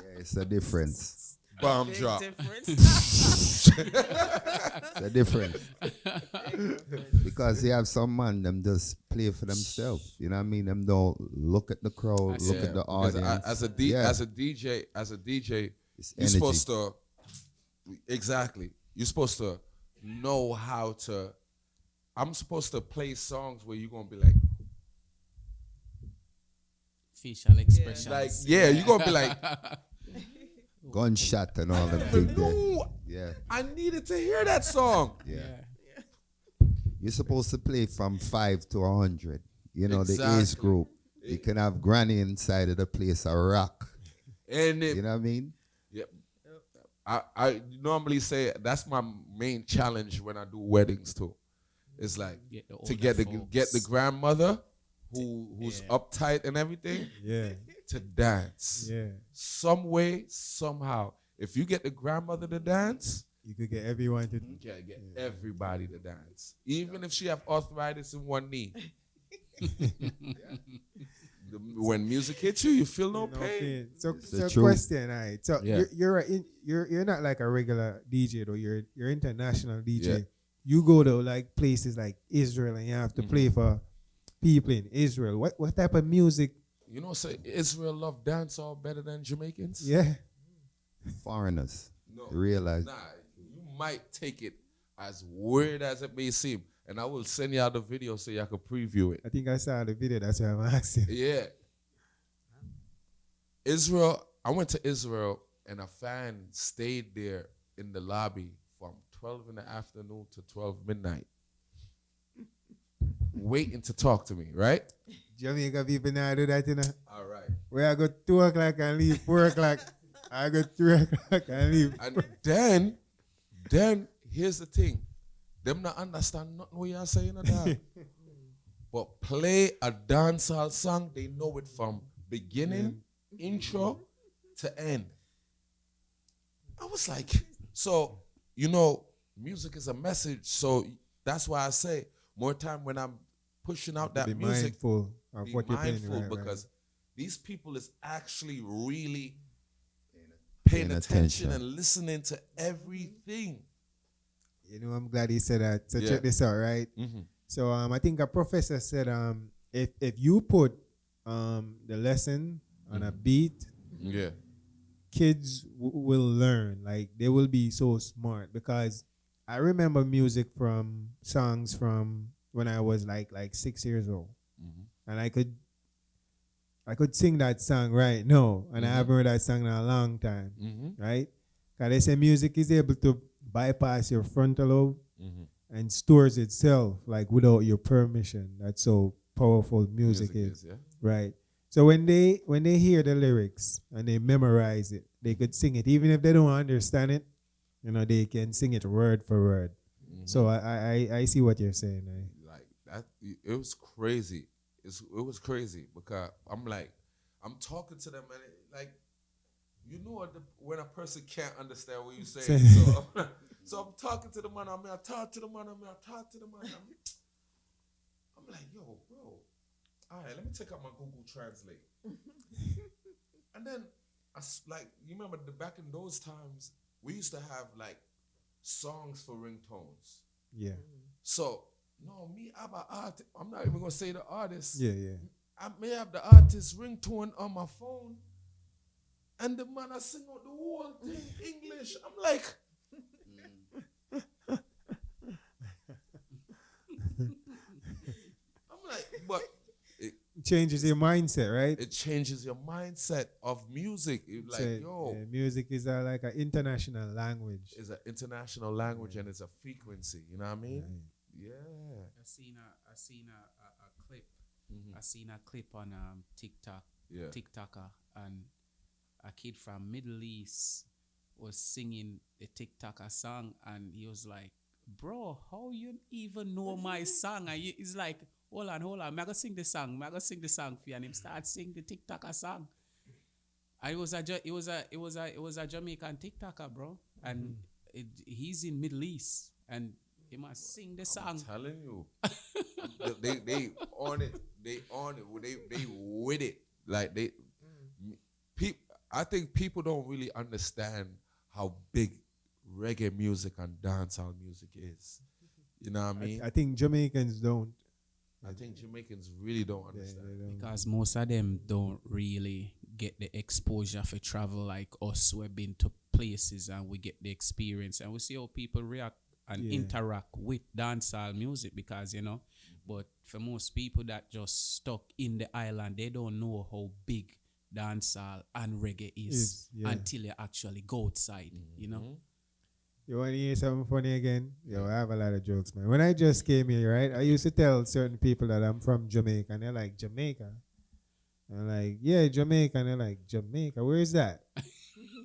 Yeah, it's a difference. Bomb Big drop. difference. It's a difference. Because you have some man, them just play for themselves. You know what I mean? Them don't look at the crowd, look at the Because audience. as a DJ, It's you're energy. supposed to You're supposed to know how to. I'm supposed to play songs where you're gonna be like, facial expressions. you're gonna be like, Gunshot and all them things there. no, Yeah. I needed to hear that song. Yeah. You're supposed to play from 5 to 100. You know, the age Exactly. group. You can have granny inside of the place, a rock. And You know what I mean? Yep. I normally say that's my main challenge when I do weddings too. It's like Get the to older get the folks. grandmother who's uptight and everything Yeah. to dance. Yeah. Some way, somehow. If you get the grandmother to dance, You could get everyone to. you can get everybody to dance. Even if she have arthritis in one knee. When music hits you, you feel no pain. So, It's the so truth. question, all right. So Yeah. you're not like a regular DJ though. You're international DJ. Yeah. You go to like places like Israel and you have to play for people in Israel. What type of music? You know, say Israel love dancehall better than Jamaicans? Yeah. Foreigners. No. Realize. Nah, you might take it as weird as it may seem. And I will send y'all the video so y'all can preview it. I think I saw the video. That's why I'm asking. Yeah. Israel, I went to Israel and a fan stayed there in the lobby from 12 in the afternoon to 12 midnight. Waiting to talk to me, right? Jamaica people now do that, you know. All right. Where I go 2 o'clock and leave 4 o'clock. I go 3 o'clock and leave. And then here's the thing. Them not understand nothing what you're saying at all. But play a dancehall song, they know it from beginning, intro to end. I was like, so, you know, music is a message. So that's why I say more time when I'm pushing out that Be music, mindful of be what you're playing. mindful Right, because right. these people is actually really paying Paying attention attention. and listening to everything. You know, I'm glad he said that. So Yeah. check this out, right? Mm-hmm. So I think a professor said if you put the lesson on a beat, Yeah. kids will learn. Like they will be so smart because I remember music from songs from when I was like 6 years old, and I could sing that song right now, and I haven't heard that song in a long time, right? Because they say music is able to bypass your frontal lobe and stores itself like without your permission. That's so powerful music is. Yeah. Right. So when they hear the lyrics and they memorize it, they could sing it. Even if they don't understand it, you know, they can sing it word for word. So I see what you're saying. Like it was crazy. It was crazy because I'm talking to them and like, you know what, when a person can't understand what you're saying. So I'm talking to the man. I talk to the man. I'm like, yo, bro. All right, let me take out my Google Translate. And then, like, you remember back in those times, we used to have like songs for ringtones. Yeah. So, no, me, I'm an artist. I'm not even going to say the artist. Yeah, yeah. I may have the artist ringtone on my phone. And the man I sing out the whole thing English. I'm like, but it changes your mindset, right? It changes your mindset of music. Like, yo, music is like an international language. It's an international language and it's a frequency. You know what I mean? Right. Yeah. I seen a clip. Mm-hmm. I seen a clip on TikTok. Yeah. TikToker, and a kid from Middle East was singing the TikToker song, and he was like, "Bro, how you even know my song?" And he's like, hold on, I'm gonna sing the song for you, and him start sing the TikToker song. And it was a Jamaican TikToker, bro, and he's in Middle East, and he must sing the song. I'm telling you, they on it. They with it. Like I think people don't really understand how big reggae music and dancehall music is. You know what I mean? I think Jamaicans don't. I think Jamaicans really don't understand. They don't. Because most of them don't really get the exposure for travel like us. We've been to places and we get the experience and we see how people react and interact with dancehall music, because, you know, but for most people that just stuck in the island, they don't know how big dancehall and reggae is until you actually go outside, you know. You want to hear something funny again? Yo, I have a lot of jokes, man. When I just came here, right, I used to tell certain people that I'm from Jamaica, and they're like, Jamaica? And I'm like, yeah, Jamaica. And they're like, Jamaica, where is that?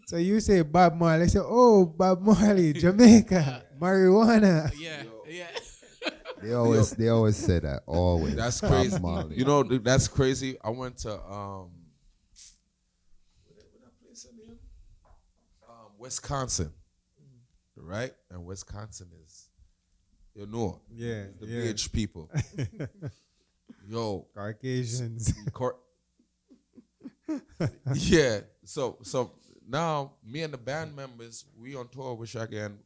So you say Bob Marley. I say, oh, Bob Marley, Jamaica, marijuana. Yeah. They always say that, always. That's Bob crazy. Marley. You know, that's crazy. I went to what that place again? Wisconsin, right? And Wisconsin is, you know, the BH people. Yo, Caucasians. Yeah. So now me and the band members, we on tour with Shaggy, and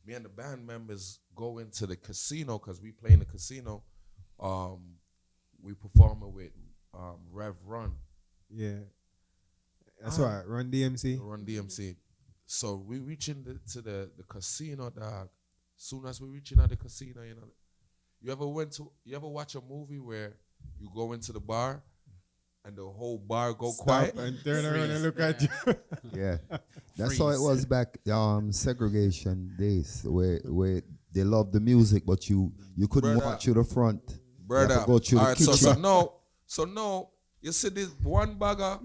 me and the band members go into the casino because we play in the casino. We performing with Rev Run. Yeah. That's right. Run DMC. Run DMC. So we reach into the casino, dog. Soon as we reach into the casino, you know. You ever watch a movie where you go into the bar and the whole bar go Stop quiet and turn around and look at you. Yeah, that's how it was back segregation days, where they loved the music, but you couldn't walk through the front. Brother, you have to go through the kitchen. So no, you see this one bagger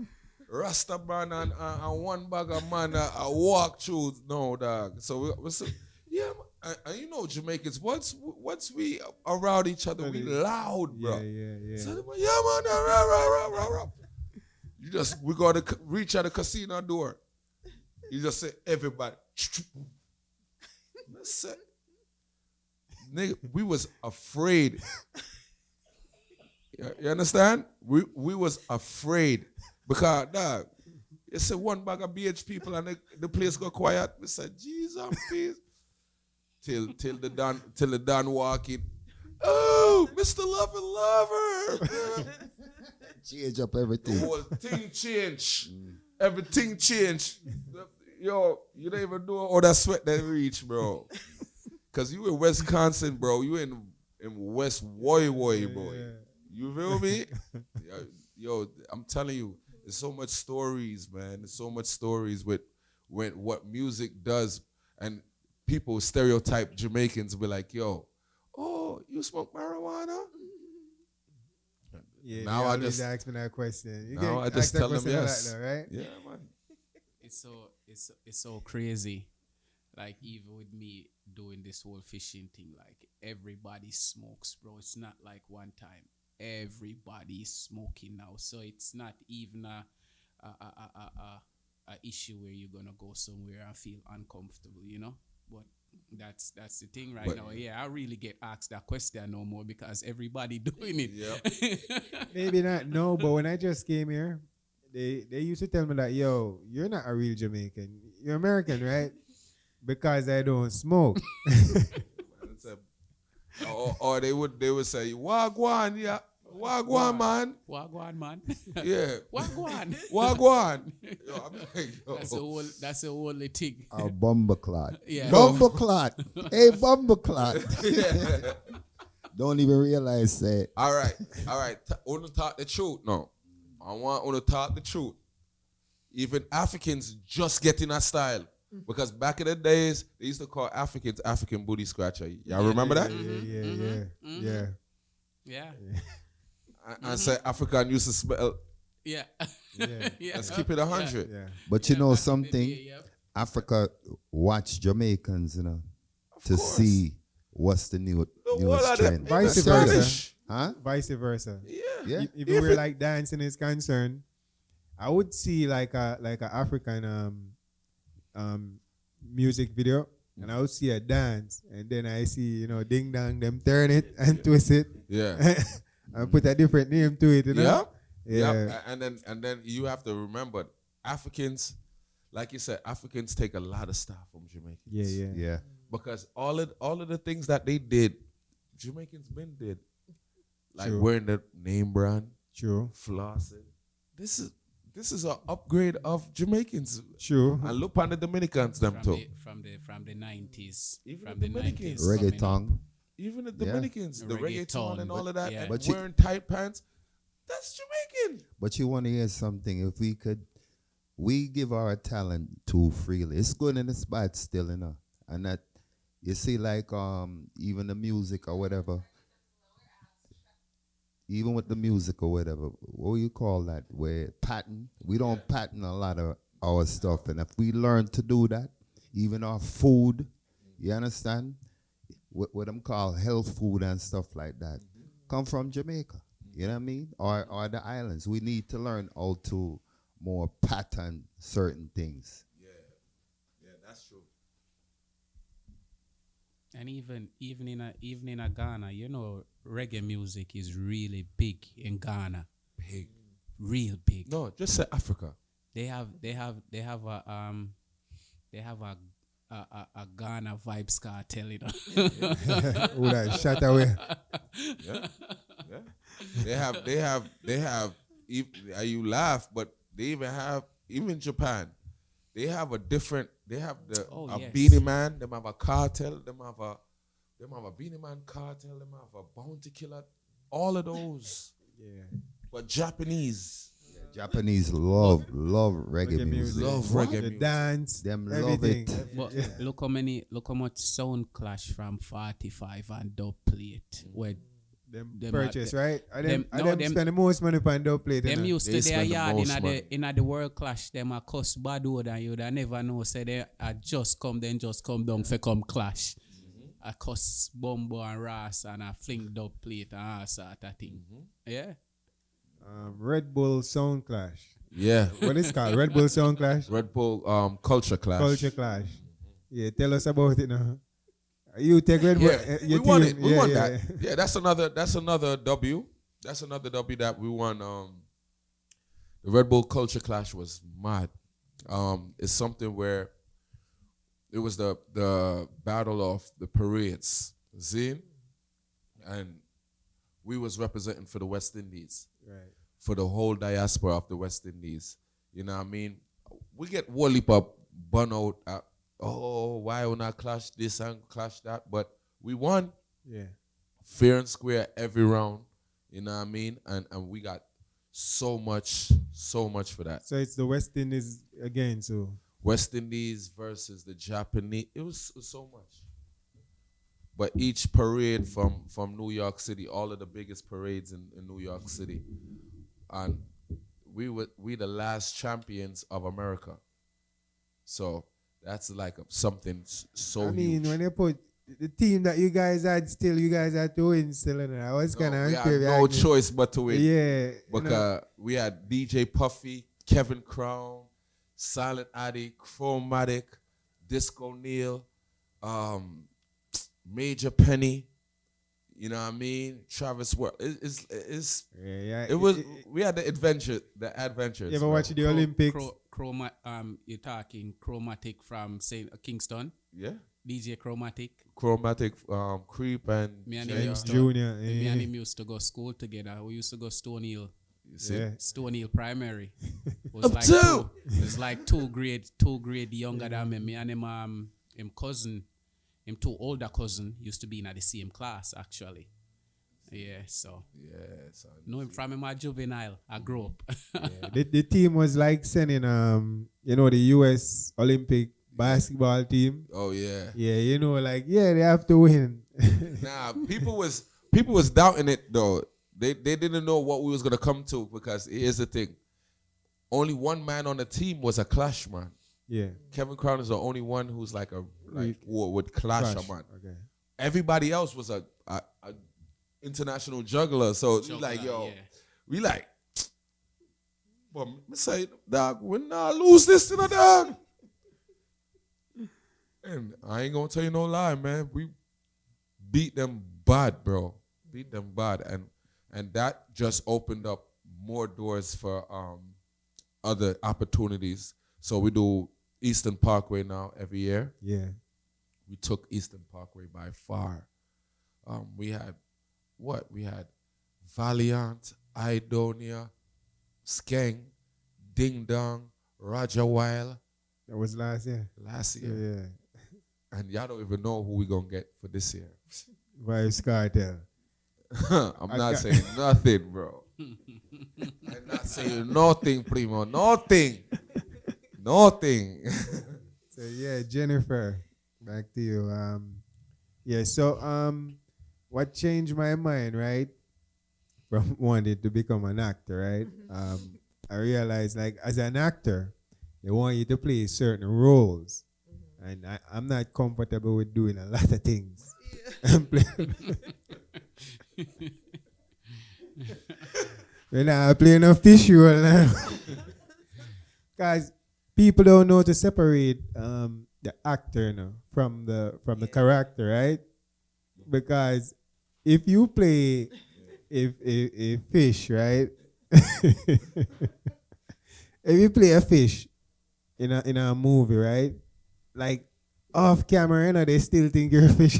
Rasta man and one bagger man I walk through. No, dog. So we say, yeah, and you know Jamaicans, once we around each other, we loud, bro. Yeah. So yeah, man, rah, rah. We gotta reach at the casino door. You just say everybody. Listen, nigga, we was afraid. You understand? We was afraid because dog, you say one bag of BH people and the place go quiet. We said, Jesus, please. Till the Don walk in. Oh, Mr. Lover. Change up everything. The whole thing change. Everything change. Yo, you don't even know how that sweat that reach, bro. Cause you in Wisconsin, bro. You in West Woy, bro. Yeah. You feel me? Yo, I'm telling you, there's so much stories, man. There's so much stories with what music does, and people stereotype Jamaicans be like, yo, oh, you smoke marijuana? Yeah, now I just ask me that question. You now get I just asked that tell them question a lot yes. though, right? Yeah, man. It's so crazy. like even with me doing this whole fishing thing, like everybody smokes, bro. It's not like one time. Everybody is smoking now, so it's not even a issue where you're gonna go somewhere and feel uncomfortable, you know. But that's the thing right But- now. Yeah, I really get asked that question no more because everybody doing it. Yeah. Maybe not, no, but when I just came here, they used to tell me that, yo, you're not a real Jamaican. You're American, right? Because I don't smoke. It's or they would say wagwan, yeah, wagwan, man, Wagwan, man. yeah, Wagwan. wagwan. Yo, I'm like, yo. That's the only thing. A bumbleclot. Yeah. Bumbleclot. Hey, bumbleclot. Don't even realize that. All right. Wanna talk the truth? No, I want to talk the truth. Even Africans just getting that style. Because back in the days, they used to call Africans African booty scratcher. Y'all remember that? Yeah. Yeah. And say African used to smell. Yeah. Yeah. Yeah. Let's keep it 100. Yeah. But you know back in the something? day, yeah. Africa watch Jamaicans, you know, to course. see what's the what newest are the- trend. Vice That's versa. serious. Huh? Vice versa. Yeah. Yeah. Even where like dancing is concerned, I would see like a African music video, and I would see a dance, and then I see, you know, ding dong, them turn it and twist it Yeah. and put a different name to it, you know? Yeah. Yeah. And then you have to remember, Africans, like you said, Africans take a lot of stuff from Jamaicans. Yeah. Yeah. Because all of the things that they did, Jamaicans been did. Like True. wearing the name brand, True. flossing. This is an upgrade of Jamaicans. True. And look on the Dominicans them too. From the 90s. Even From the the Dominicans. 90s. coming up. Reggaeton. Even the Yeah. Dominicans, the reggaeton Reggaeton, and all but- of that, yeah. and But you- wearing tight pants, that's Jamaican. But you want to hear something? If we give our talent too freely. It's good in the spot still, you know. And that, you see, like even the music or whatever. Even with the music or whatever, what do you call that? Where pattern? We don't pattern a lot of our stuff, and if we learn to do that, even our food, you understand? What them call health food and stuff like that, come from Jamaica. You know what I mean? Or the islands. We need to learn how to more pattern certain things. Yeah, that's true. And even in a Ghana, you know, reggae music is really big in Ghana. Big. Real big. No, just say Africa. They have a Ghana vibes cartel, you know. Who that shut away? Yeah. They have. You laugh, but they even Japan. They have a different. They have a yes. Beanie Man. Them have a cartel. Them have a Beanie Man cartel. Them have a Bounty Killer. All of those. Yeah. But Japanese. Japanese love reggae music. Love reggae The music. dance. Them everything. love it. But look how much sound clash from 45 and dub plate. Where Them Them purchase, are- right? them- no, them them- spend the most money on dub plate. them innit? used They to their spend the yard most money. in the world clash. Them a cuss bad word and you'd never know. Say they just come down for come clash. A cuss Bumbo and Ras and a fling dub plate and all sort of thing. Yeah. Red Bull Sound Clash. Yeah. What is it called? Red Bull Sound Clash? Red Bull Culture Clash. Culture Clash. Yeah, tell us about it now. You take Red Bull. Yeah, we your won team. it. We Yeah, won yeah. that. Yeah, that's another W. That's another W that we won. The Red Bull Culture Clash was mad. It's something where it was the battle of the parades, Zine, and we was representing for the West Indies, Right. for the whole diaspora of the West Indies. You know what I mean? We get one up, bun out. Why will not clash this and clash that? But we won Yeah. fair and square every round. You know what I mean? And we got so much for that. So it's the West Indies again. So West Indies versus the Japanese. It was so much. But each parade from New York City, all of the biggest parades in New York City, and we the last champions of America. So That's like something so I mean, huge. when you put the team that you guys had still, you guys had to win still. And I was kind No, of we had no choice but to win. Yeah. Because we had DJ Puffy, Kevin Crown, Silent Addy, Chromatic, Disco Neil, Major Penny. You know what I mean? Travis World. yeah, It was. We had the adventures. You ever watch the Olympics? You're talking Chromatic from Saint Kingston. Yeah. DJ Chromatic. Chromatic, Creep, and Me and Jay. him used to, Junior. me and him used to go school together. We used to go Stone Hill. You see? Yeah. Stone Hill Primary. It was Up like two. it was like two grade younger than me. Me and him cousin, him two older cousin used to be in the same class actually. Yeah, so Yeah, son. know him from my juvenile. I grew up. The team was like sending the US Olympic basketball team. Oh yeah. Yeah, they have to win. Nah, people was doubting it though. They didn't know what we was gonna come to because here's the thing. Only one man on the team was a clash man. Yeah. Kevin Crown is the only one who's like who would clash a man. Okay. Everybody else was a international juggler. So we like, yo, yeah. we like, but me say, dog, we not lose this to the dog. And I ain't gonna tell you no lie, man. We beat them bad, bro. Beat them bad, and that just opened up more doors for other opportunities. So we do Eastern Parkway now every year. Yeah. We took Eastern Parkway by far. We had what? We had Valiant, Idonia, Skeng, Ding Dong, Roger Weil. That was last year. Last year. Yeah. And y'all don't even know who we gonna get for this year. Vibes Cartel. I'm not saying nothing, bro. I'm not saying nothing, primo. Nothing. Nothing. So yeah, Jennifer, back to you. So what changed my mind, right? From wanting to become an actor, right? I realized like as an actor, they want you to play certain roles. And I'm not comfortable with doing a lot of things. When I play a fish role now. Because people don't know to separate the actor from the character, right? Because if you play a fish, right? If you play a fish in a movie, right? Like off camera, they still think you're a fish.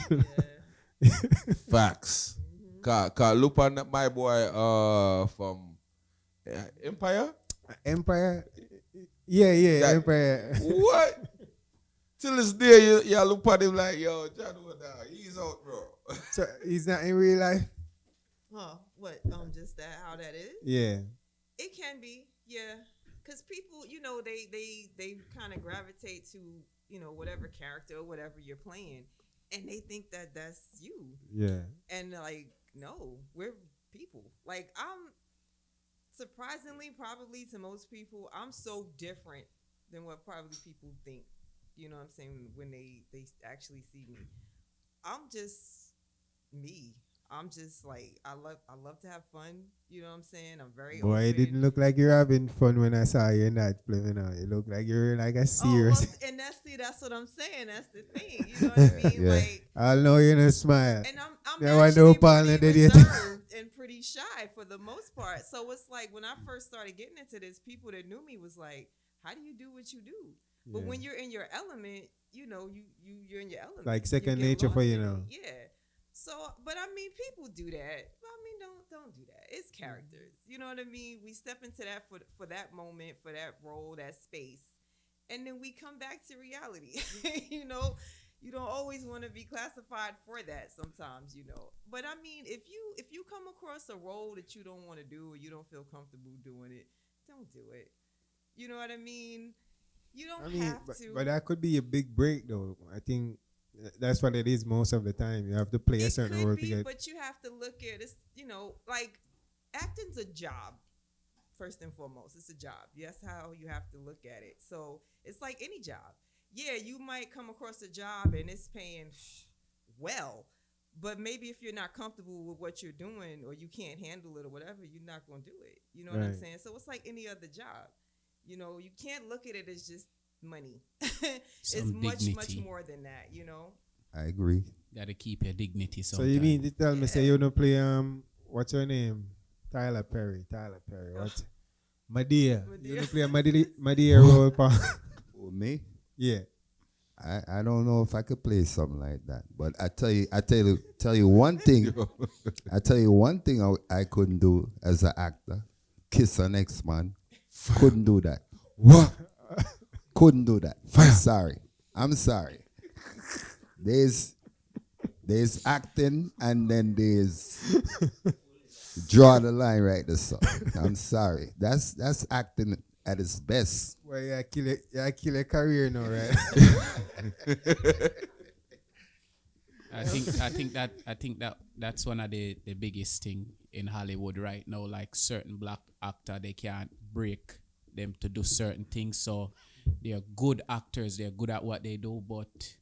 Facts. Cause look on my boy from Empire. Empire? Yeah, That- Empire. What? Till this day, you look at him like, yo, John, he's out, bro. So he's not in real life? Huh? What? Just that? How that is? Yeah. It can be, yeah. Because people, they kind of gravitate to, whatever character or whatever you're playing, and they think that that's you. Yeah. And like, no, we're people. Like, I'm surprisingly, probably to most people, I'm so different than what probably people think. You know what I'm saying? When they actually see me, I'm just me. I'm just like, I love to have fun. You know what I'm saying? I'm very Boy, it open. didn't look like you're having fun when I saw you in that film. It looked like you're like a serious. Oh, and that's what I'm saying. That's the thing. You know what I mean? Yeah. Like, I know you're gonna smile. and I'm Yeah, I actually know, partner, pretty did you- reserved and pretty shy for the most part. So it's like when I first started getting into this, people that knew me was like, "How do you do what you do?" But Yeah. when you're in your element, you're in your element. Like You second get nature for lost you in it. now. Yeah. So, but I mean, people do that. But I mean, don't do that. It's characters. You know what I mean? We step into that for that moment, for that role, that space, and then we come back to reality. You don't always want to be classified for that sometimes, But I mean, if you come across a role that you don't want to do or you don't feel comfortable doing it, don't do it. You know what I mean? You don't have to. But that could be a big break, though. I think that's what it is most of the time. You have to play a It certain could role be, to get. but you have to look at it. Like acting's a job. First and foremost, it's a job. That's how you have to look at it. So it's like any job. yeah, you might come across a job and it's paying well, but maybe if you're not comfortable with what you're doing or you can't handle it or whatever, you're not going to do it. You know what I'm Right. saying? So it's like any other job. You know, you can't look at it as just money. It's Some much dignity. more than that, you know? I agree. Gotta keep your dignity. So you mean to tell me, say Yeah. you don't play what's your name? Tyler Perry. What? Madea. You Madea. don't play a Madea role, pa? For me, Yeah. I don't know if I could play something like that. But tell you one thing. I tell you one thing I couldn't do as an actor. Kiss an ex-man. Couldn't do that. What? Couldn't do that. I'm sorry. There's acting and then there's draw the line right there. So I'm sorry. That's acting at its best. Well, you kill a career now, right? I think that's one of the biggest thing in Hollywood right now. Like certain black actor, they can't break them to do certain things. So they're good actors, they're good at what they do, but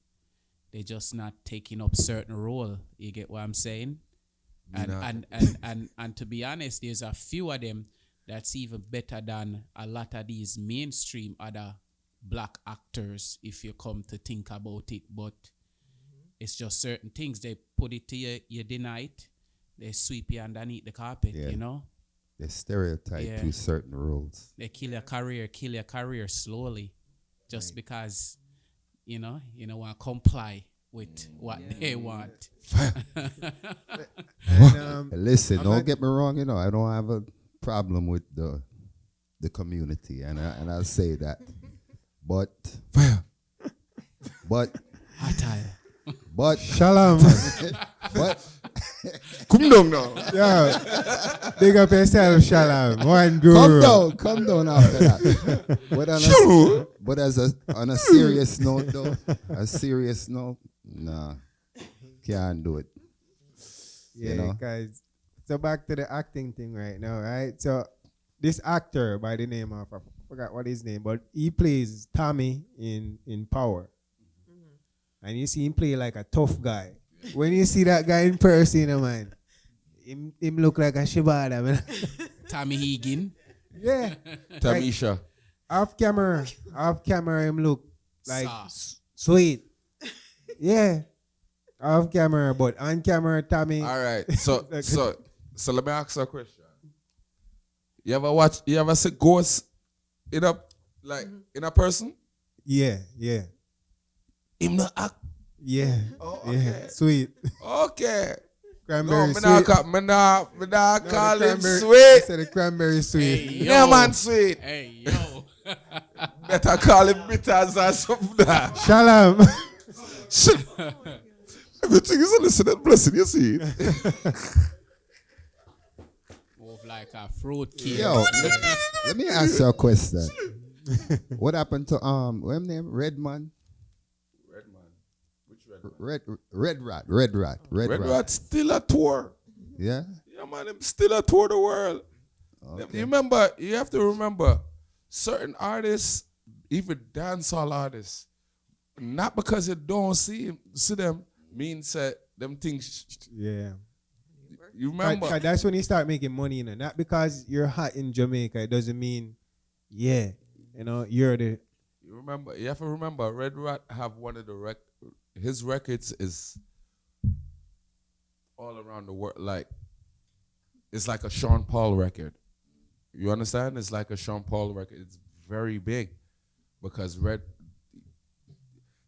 they're just not taking up certain role. You get what I'm saying? And to be honest, there's a few of them that's even better than a lot of these mainstream other black actors, if you come to think about it. But it's just certain things. They put it to you, you deny it. They sweep you underneath the carpet, Yeah. you know? They stereotype Yeah. you certain roles. They kill your career slowly just because, you know want to comply with what they want. And, Listen, I'm don't not- get me wrong. I don't have a problem with the community, and I'll say that. But but Shalom. but Come down now. Yo, big up yourself, Shalom. One guru. come down after that. But on a serious note, though, nah, can't do it. Yeah, because so back to the acting thing right now, right? So this actor by the name of, I forgot what his name, but he plays Tommy in Power. And you see him play like a tough guy. When you see that guy in person, man, him look like a Shibada, man. Tommy Hegan. Yeah. Tamisha. Off camera, him look like Sauce. sweet. Yeah. Off camera, but on camera, Tommy. All right. So let me ask you a question. You ever see ghosts in a person? Yeah. Him not act. Yeah. Oh, Yeah. okay. Sweet. Okay. Cranberry No, sweet. me not No, call the him cranberry- I sweet. said the cranberry sweet. Hey, Yeah, yo. man, sweet. Hey, yo. Better call him bitters or something. That. Shalom. Shit. Everything is a listening blessing, you see. Move like a fruit kid. Yo, let me ask you a question. What happened to what's his name? Redman? Redman. Which Redman? Red Rat. Rat still a tour. Yeah. Yeah, man, him still a tour the world. Okay. You have to remember, certain artists, even dancehall artists, not because you don't see them, means that them things. Yeah. You remember? But that's when you start making money, Not because you're hot in Jamaica, it doesn't mean, you're the. You have to remember, Red Rat have one of the his records is all around the world. Like, it's like a Sean Paul record. You understand? It's like a Sean Paul record. It's very big because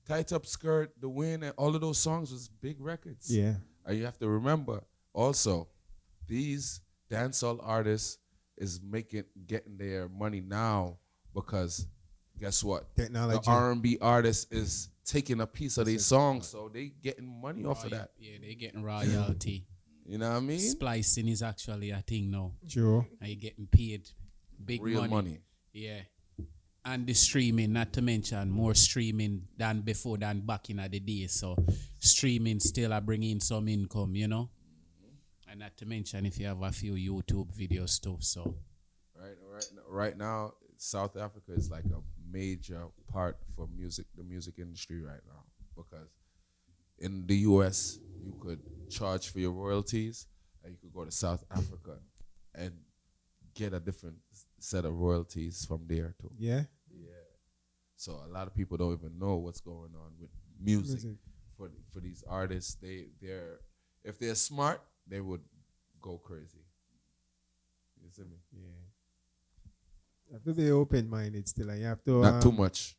Tight Up Skirt, The Wind, and all of those songs was big records. Yeah. And you have to remember also, these dancehall artists is getting their money now because guess what? Technology. The R&B artist is taking a piece of these songs, so they getting money off of that. Yeah, they getting royalty. You know what I mean? Splicing is actually a thing now. True. And you're getting paid big Real money. Yeah. And the streaming, not to mention more streaming than before, than back in the day. So streaming still are bringing some income, And not to mention if you have a few YouTube videos too. So Right now, South Africa is like a major part for the music industry right now, because in the US you could charge for your royalties, and you could go to South Africa and get a different set of royalties from there too. Yeah. Yeah. So a lot of people don't even know what's going on with music. For these artists. They're if they're smart, they would go crazy. You see me? Yeah. You have to be open minded still, and you have to Not too much.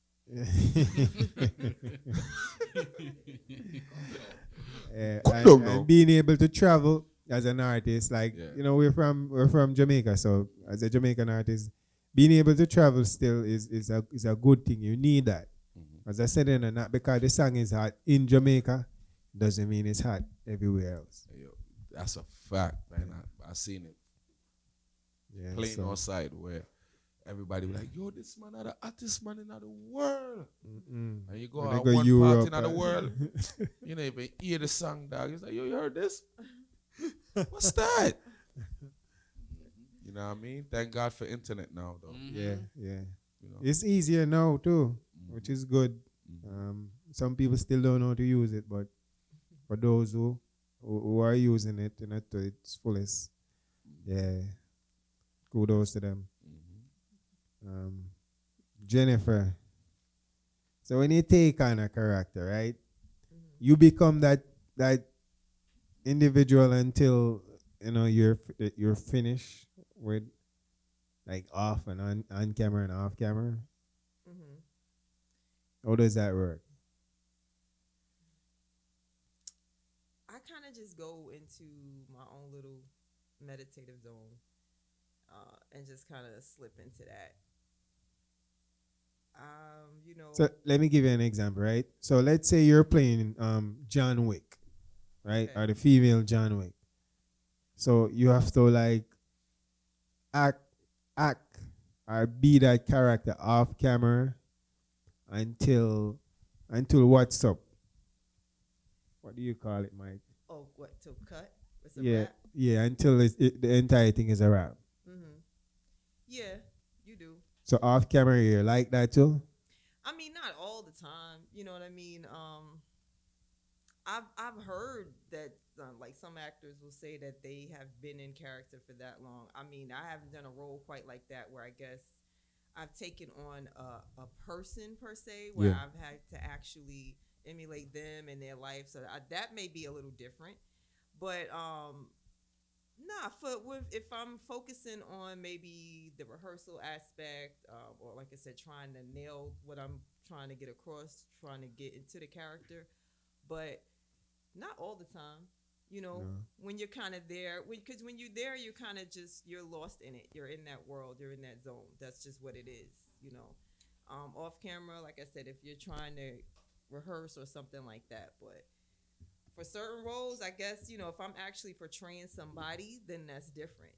And being able to travel as an artist, like Yeah. you know, we're from Jamaica, so as a Jamaican artist, being able to travel still is a good thing. You need that. Mhm. As I said, not because the song is hot in Jamaica doesn't mean it's hot everywhere else. Yo, that's a fact, man. I seen it Yeah, playing so, outside where everybody was like, "Yo, this man are the hottest man in the world." And you go when they out go one Europe, part in the world, you don't even hear the song, dog. It's like, "Yo, you heard this? What's that?" You know what I mean? Thank God for internet now, though. yeah. You know? It's easier now too, Mhm. which is good. Mhm. Some people still don't know how to use it, but for those who are using it, to its fullest, yeah, kudos to them. Mhm. Jennifer. So when you take on a character, right, you become that individual until you're finished with like off and on camera and off camera. Mm-hmm. How does that work? I kind of just go into my own little meditative zone, and just kind of slip into that. You know. So let me give you an example, right? So let's say you're playing John Wick, right? Okay. Or the female John Wick. So you have to like act or be that character off camera until what's up? What do you call it, Mike? Oh, what to cut? It's a Yeah, wrap. yeah. Until the entire thing is a wrap. Mm-hmm. Yeah, you do. So off camera, you're like that too. I mean, not all the time. You know what I mean? I've heard that like some actors will say that they have been in character for that long. I mean, I haven't done a role quite like that where I guess I've taken on a person per se where Yeah. I've had to actually emulate them in their life. So that may be a little different. But nah, if I'm focusing on maybe the rehearsal aspect, or like I said, trying to nail what I'm trying to get across, trying to get into the character, but not all the time. You know, No. when you're kind of there, because when you're there, you're kind of you're lost in it. You're in that world. You're in that zone. That's just what it is. You know, off camera, like I said, if you're trying to rehearse or something like that, but for certain roles, I guess, if I'm actually portraying somebody, then that's different.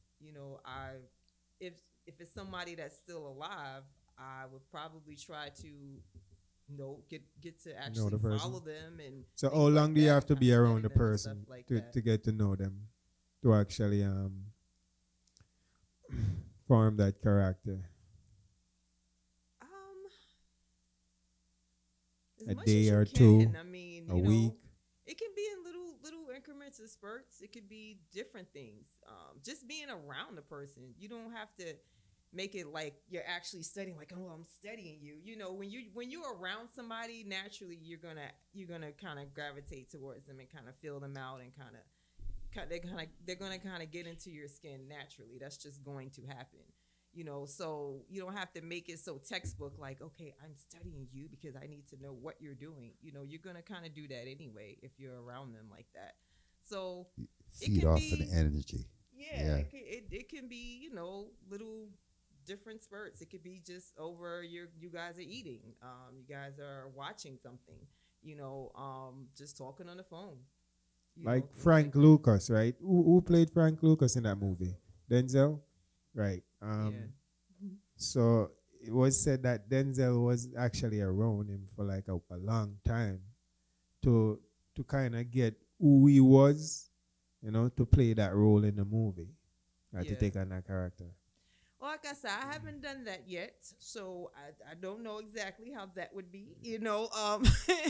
If it's somebody that's still alive, I would probably try to get to actually the person. follow them and So things how like long do you that, have to kinda be around study the them and person stuff like to that. get to know them, to actually form that character? Um, as A much day as you or can. two, I mean, a week? it can be in little increments of spurts. It could be different things. Just being around the person, you don't have to make it like you're actually studying. Like, oh, I'm studying you. When you're around somebody, naturally you're gonna kind of gravitate towards them and kind of feel them out and they're gonna kind of get into your skin naturally. That's just going to happen. So you don't have to make it so textbook like, okay, I'm studying you because I need to know what you're doing. You're going to kind of do that anyway if you're around them like that. So Feed can off be- of the energy. yeah, Yeah. it can be, little different spurts. It could be just over you guys are eating. You guys are watching something, just talking on the phone. Like things Frank that. Lucas, right? Who played Frank Lucas in that movie? Denzel? Right. Yeah. So it was said that Denzel was actually around him for like a long time to kind of get who he was, to play that role in the movie, or to Yeah. take on that character. Well, like I said, I haven't done that yet, so I don't know exactly how that would be. You know,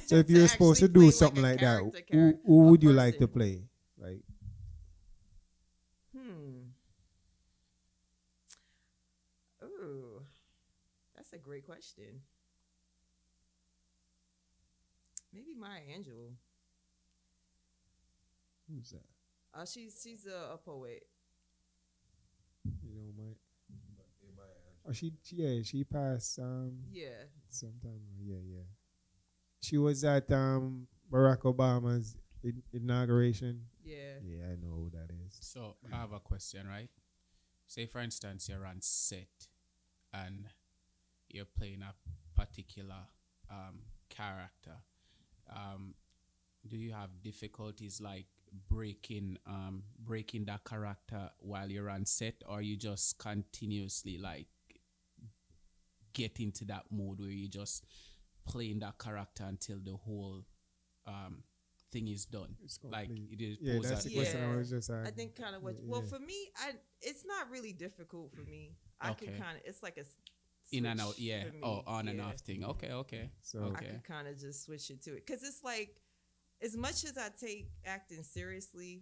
So if to you're supposed actually to play do like something a like that, character, who a would you like to person. play? Like, Hmm. Ooh, that's a great question. Maybe Maya Angelou. who's that? She's a poet. You know, my oh, yeah, she passed Yeah, sometime ago. Yeah, yeah. She was at Barack Obama's inauguration. yeah, Yeah, I know who that is. So I have a question, right? Say for instance you're on set and you're playing a particular character. Um, do you have difficulties like breaking that character while you're on set, or you just continuously like get into that mode where you just playing that character until the whole um thing is done? It's Like complete. it is Yeah, pose that's that, the question I yeah. was just I asking. think kind of what. Yeah, Well, yeah. for me, it's not really difficult for me. I can Okay. kind of. It's like a in and switch out, yeah. for me. Oh, on and Yeah. off thing. Okay, okay. So- I Okay. could kind of just switch it to it because it's like, as much as I take acting seriously,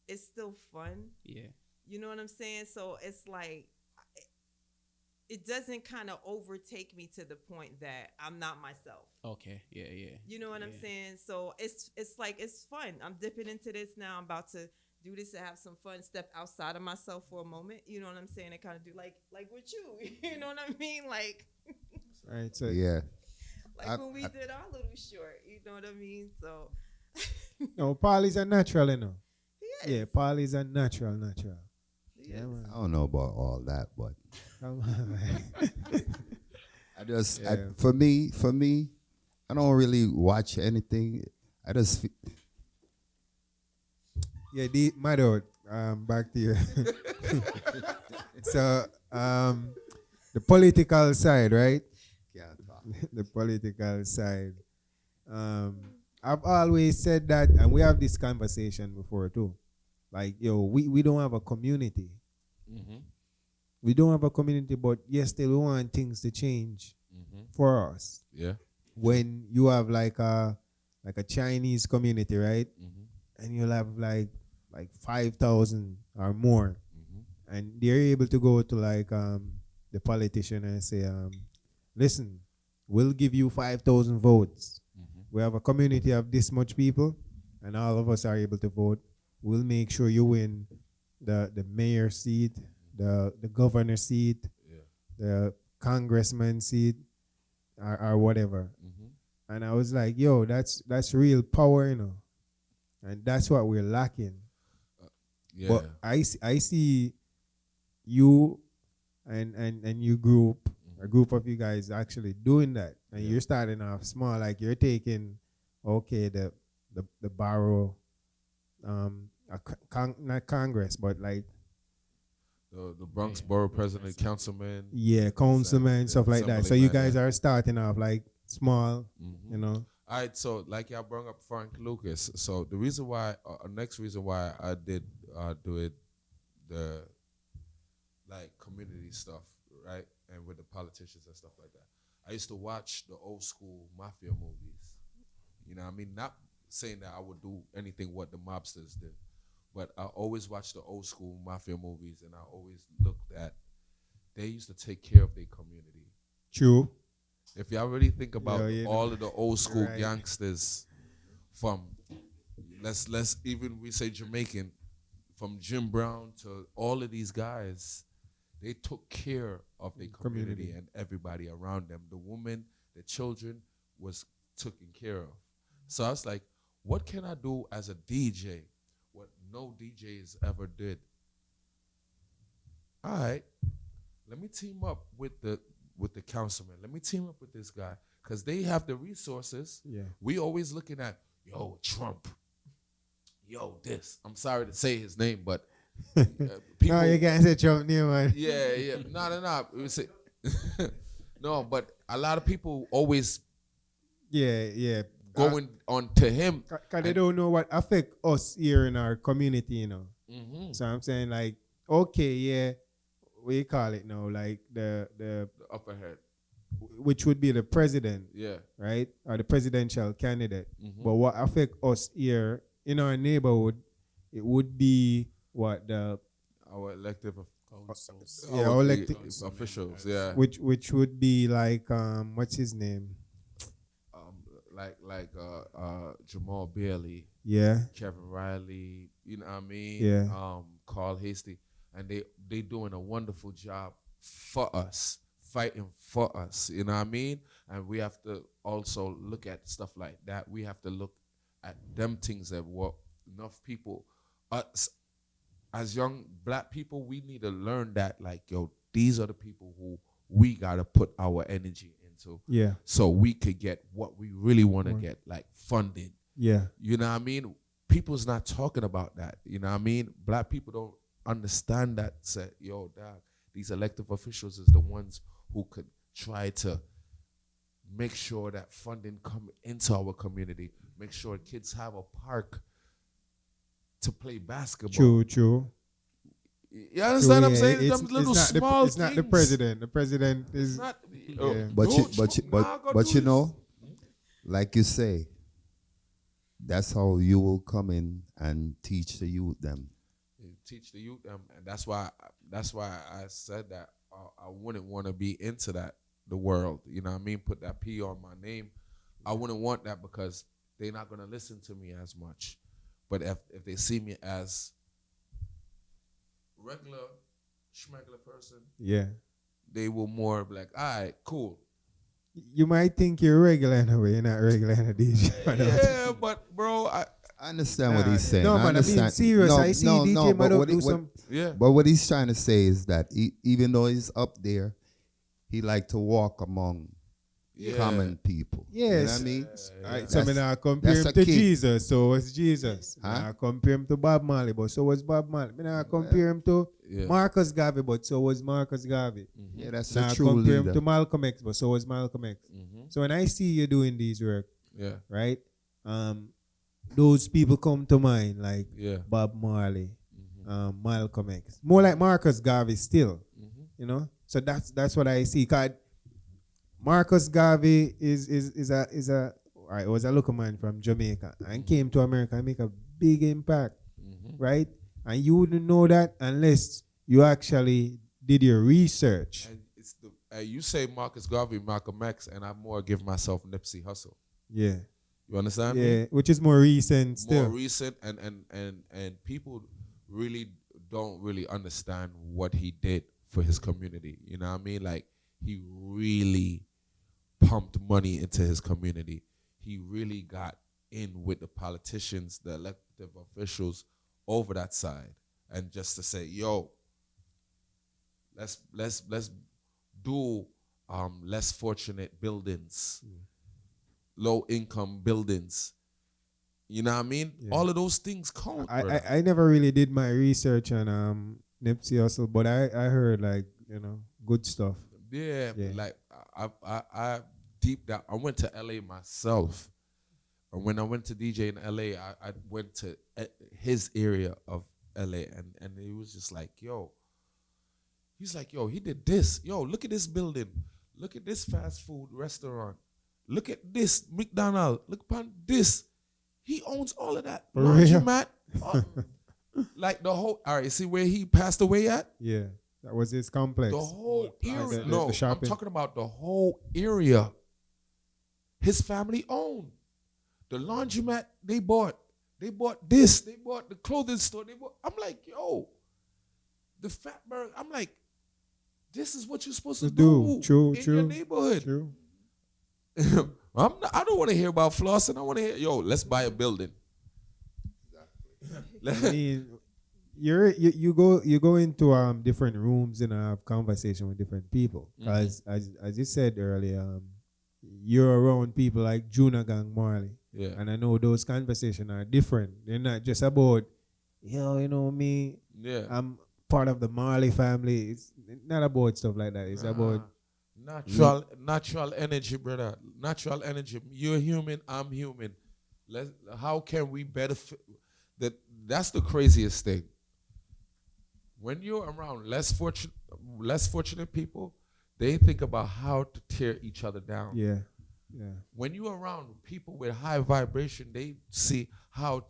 it's still fun. Yeah. You know what I'm saying? So it's like, it doesn't kind of overtake me to the point that I'm not myself. Okay. Yeah, yeah. You know what I'm Yeah. saying? So it's like, it's fun. I'm dipping into this now. I'm about to do this and have some fun. Step outside of myself for a moment. You know what I'm saying? And kind of do like with you. You know what I mean? Like All right, so Yeah. like when we did our little short. You know what I mean? So no, Paul is a natural, you know. he is. Yeah, Paul is a natural. He Yeah, is. man. I don't know about all that, but Come on, man. I just Yeah. for me, I don't really watch anything. I just Yeah, Madout, back to you. So, the political side, right? can't talk. The political side. I've always said that, and we have this conversation before too. Like, yo, we don't have a community. Mm-hmm. We don't have a community, but yes, still we want things to change Mm-hmm. for us. Yeah. When you have like a Chinese community, right? Mm-hmm. And you'll have like 5,000 or more, Mm-hmm. and they're able to go to like the politician and say, listen, we'll give you 5,000 votes. Mm-hmm. We have a community of this much people, and all of us are able to vote. We'll make sure you win the mayor seat, the governor seat, Yeah. the congressman seat, or whatever. Mm-hmm. And I was like, yo, that's real power, you know, and that's what we're lacking. Yeah. But I see you and you group, a group of you guys actually doing that, and Yeah. you're starting off small, like you're taking, okay, the borough, not Congress, but like The Bronx Borough President, Councilman. yeah, councilman, stuff like that. So you guys Assemblyman, are starting off like small, Mhm. you know. All right, so like y'all brought up Frank Lucas. So the reason why, next reason why I did do it, the like community stuff, right, and with the politicians and stuff like that. I used to watch the old school mafia movies. You know what I mean? Not saying that I would do anything what the mobsters did, but I always watched the old school mafia movies, and I always looked at they used to take care of their community. True. If y'all really think about Yeah, you know. all of the old school Right. gangsters from let's even we say Jamaican, from Jim Brown to all of these guys, they took care of their community and everybody around them. The women, the children was taken care of. So I was like, what can I do as a DJ? What no DJs ever did. All right, let me team up with the councilman. Let me team up with this guy because they have the resources. Yeah. We always looking at yo Trump, yo this. I'm sorry to say his name, but people. No, you can't say Trump name, man. Yeah. No. We say no, but a lot of people always Yeah. going on to him. Because they don't know what affect us here in our community, you know. Mm-hmm. So I'm saying like, okay, yeah, what you call it now, like the The upper head. which would be the president, Yeah. right, or the presidential candidate. Mhm. But what affect us here in our neighborhood, it would be what the Our elective Councils. Yeah, our elected officials. Yeah. which would be like what's his name? Like Jamal Bailey, Yeah, Kevin Riley, you know what I mean? Yeah. Carl Hasty. And they doing a wonderful job for us, fighting for us, you know what I mean? And we have to also look at stuff like that. We have to look at them things that what enough people, us as young black people, we need to learn that, like, yo, these are the people who we gotta put our energy into yeah, so we could get what we really want to Right. get, like funding. yeah, You know what I mean? People's not talking about that. You know what I mean? Black people don't understand that. Say, yo, dog, these elected officials is the ones who could try to make sure that funding come into our community. Make sure kids have a park to play basketball. true. You understand what I'm yeah, saying? It's, Them little it's not small it's not the things. president. The president It's is not. Yeah. But you, don't but you, smoke. but, Nah, go but do you this. know, like you say, that's how you will come in and teach the youth them. You teach the youth them, and that's why I said that I wouldn't want to be into that the world. You know what I mean? Put that P on my name. I wouldn't want that because they're not gonna listen to me as much. But if they see me as regular, schmegular person, yeah. they will more be like, all right, cool. You might think you're regular in a way, you're not regular in a DJ. Yeah, but bro, I understand what he's saying. No, I man, I'm being understand. serious. No, I see no, DJ no, but Madout what do he- some. yeah. But what he's trying to say is that even though he's up there, he like to walk among Yeah. common people. Yes. You know what I mean? Alright, so I That's- now compare him that's to a key. Jesus, so was Jesus. Huh? Now compare him to Bob Marley, but so was Bob Marley. Now compare him to Yeah. Marcus Garvey, but so was Marcus Garvey. Yeah, that's Now a true compare him leader. to Malcolm X, but so was Malcolm X. Mm-hmm. So when I see you doing these work, Yeah. right, those people come to mind, like Yeah. Bob Marley, Mm-hmm. Malcolm X, more like Marcus Garvey still, Mm-hmm. you know. So that's what I see. Cause Marcus Garvey is a alright, was a local man from Jamaica and came to America and make a big impact, Mm-hmm. right? And you wouldn't know that unless you actually did your research. And it's you say Marcus Garvey, Malcolm X, and I more give myself Nipsey Hussle. Yeah, You understand me? yeah, which is more recent still. More recent, and people really don't really understand what he did for his community. You know what I mean? Like, he really pumped money into his community. He really got in with the politicians, the elected officials over that side, and just to say, yo, let's do less fortunate buildings, low income buildings. You know what I mean? Yeah. All of those things count. brother. I never really did my research on Nipsey Hussle, but I heard, like, you know, good stuff. Yeah, Yeah. like I deep down. I went to LA myself, and when I went to DJ in LA, I went to his area of LA, and he was just like, yo. He's like, yo, he did this. Yo, look at this building. Look at this fast food restaurant. Look at this McDonald's. Look upon this. He owns all of that. For real? Laundromat. Like the whole. All right, see where he passed away at? Yeah, that was his complex. The whole area. the No, I'm shopping. talking about the whole area. His family owned. The laundromat they bought. They bought this. They bought the clothing store. They bought. I'm like, yo, the Fatburg. I'm like, this is what you're supposed to do True, in true, your neighborhood. True. I don't want to hear about flossing. I want to hear, yo, let's buy a building. I mean, you go into different rooms and have conversation with different people. Because as you said earlier, you're around people like Juna Gang Marley. Yeah. And I know those conversations are different. They're not just about, yo, you know me, Yeah. I'm part of the Marley family. It's not about stuff like that. It's about Natural energy, brother. Natural energy. You're human. I'm human. How can we benefit? That's the craziest thing. When you're around less less fortunate people, they think about how to tear each other down. Yeah. Yeah. When you're around people with high vibration, they see how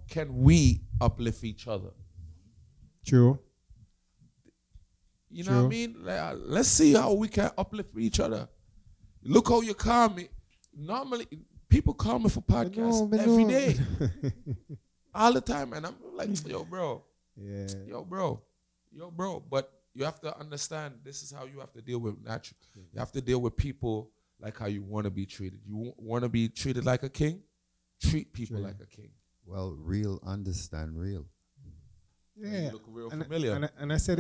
can we uplift each other. True. You know what I True. mean? Let's see how we can uplift each other. Look how you call me. Normally, people call me for podcasts every day, all the time, and I'm like, yo, bro, Yeah. yo, bro. But you have to understand, this is how you have to deal with natural. You have to deal with people like how you want to be treated. You want to be treated like a king? Treat people like a king. Well, real understand real. Yeah. You look real familiar. And I said,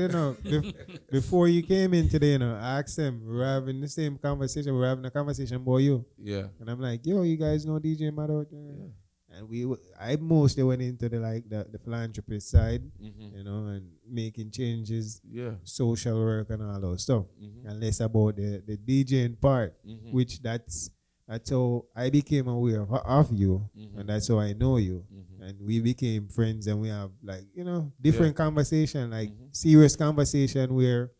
before you came in today, I asked them, we're having the same conversation. We're having a conversation about you. Yeah. And I'm like, yo, you guys know DJ Madout? And I mostly went into the philanthropist side, and making changes, social work and all those stuff. And less about the DJing part, which that's how I became aware of you, and that's how I know you. And we became friends, and we have different conversation, serious conversation where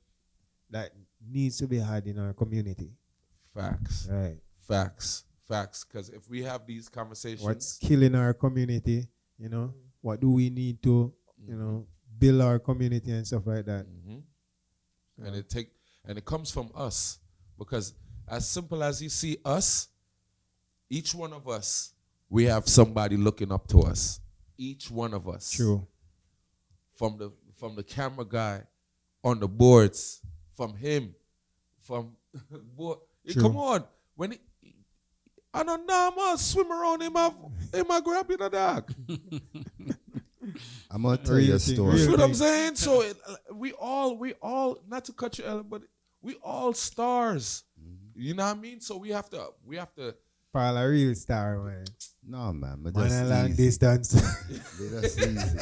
that needs to be had in our community. Facts. Right. Facts. Because if we have these conversations, what's killing our community? What do we need to, build our community and stuff like that. And it comes from us, because as simple as you see us, each one of us, we have somebody looking up to us. Each one of us. True. From the camera guy on the boards, from him, from come on. I don't know, I'm swim around in my grab in the dark. I'm gonna tell you a story. You see what I'm saying? So we all, not to cut you, Ellen, but we all stars. You know what I mean? So we have to Paul, a real star, man. No, man. But Man, a long easy. distance. That's easy.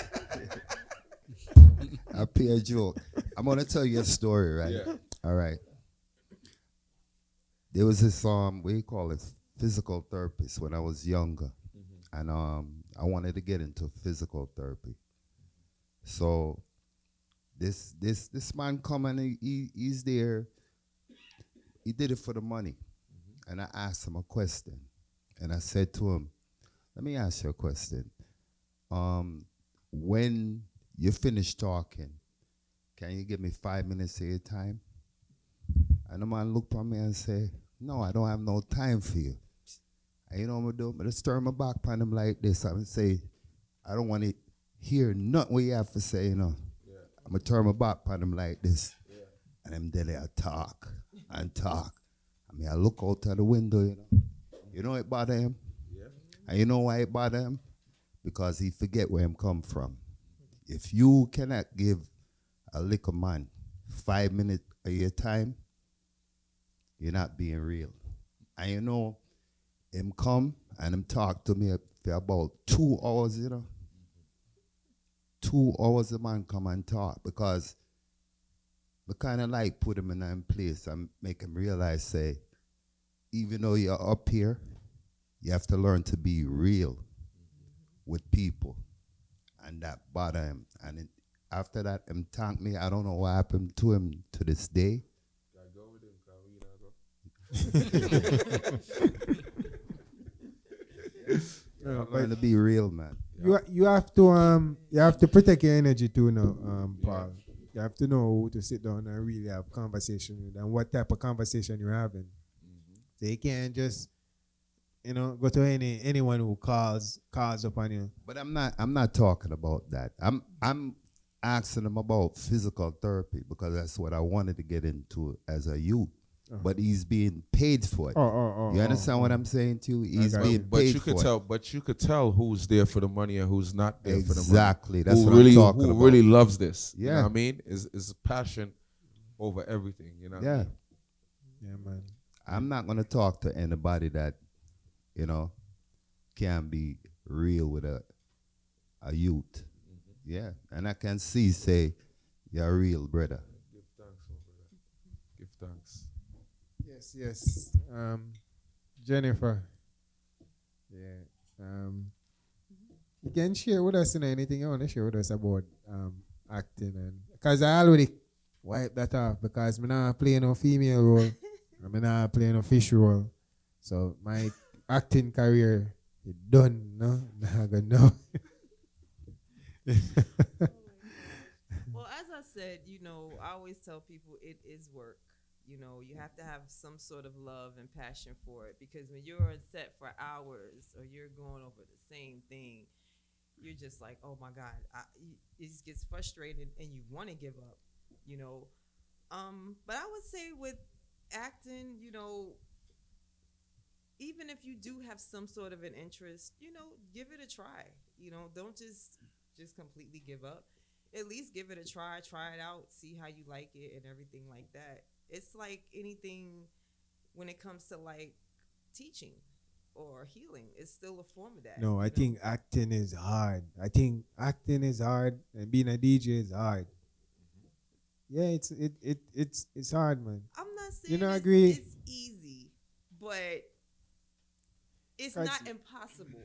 I pay a joke. I'm gonna tell you a story, right? Yeah. All right. There was this we call it physical therapist when I was younger, and I wanted to get into physical therapy. So this man come and he's there. He did it for the money, and I asked him a question, and I said to him, "Let me ask you a question. When you finish talking, can you give me 5 minutes of your time?" And the man looked at me and said, "No, I don't have no time for you." And you know what I'm going to do? I just turn my back on him like this. I'm going to say, I don't want to hear nothing what you have to say, I'm going to turn my back on him like this. And I'm there, I talk and talk. I mean, I look out of the window, You know it bother him? Yeah. And you know why it bother him? Because he forget where him come from. If you cannot give a liquor man 5 minutes of your time, you're not being real. And him come and him talk to me for about 2 hours, 2 hours the man come and talk, because I kind of like put him in a place and make him realize, say, even though you're up here, you have to learn to be real with people. And that bother him. And after that, him thank me. I don't know what happened to him to this day. I'm going to be real, man. You have to protect your energy too now, Paul. You have to know who to sit down and really have conversation with, and what type of conversation you're having. So you can't just go to anyone who calls upon you. But I'm not talking about that. I'm asking him about physical therapy, because that's what I wanted to get into as a youth. But he's being paid for it. You understand what I'm saying to you? He's being paid for it. But you could tell who's there for the money and who's not there for the money. Exactly. That's what I'm talking about. Who really loves this. Yeah. You know what I mean? Is passion over everything. You know what I mean? Yeah, man. I'm not going to talk to anybody that, can be real with a youth. Yeah. And I can say, you're a real brother. Give thanks, my brother. Give thanks. Yes. Jennifer. Yeah. You can share with us anything you want to share with us about acting, and because I already wipe that off because me not play no female role. And me not play no fish role. So my acting career is done, no? Nah, go no. Well, as I said, I always tell people it is work. You have to have some sort of love and passion for it because when you're on set for hours or you're going over the same thing, you're just like, oh my God, it just gets frustrated and you want to give up, But I would say with acting, even if you do have some sort of an interest, give it a try. Don't just completely give up. At least give it a try it out, see how you like it and everything like that. It's like anything when it comes to like teaching or healing. It's still a form of that. No, I think acting is hard. I think acting is hard and being a DJ is hard. Yeah, it's hard, man. I'm not saying You know, agree? It's easy, but it's not impossible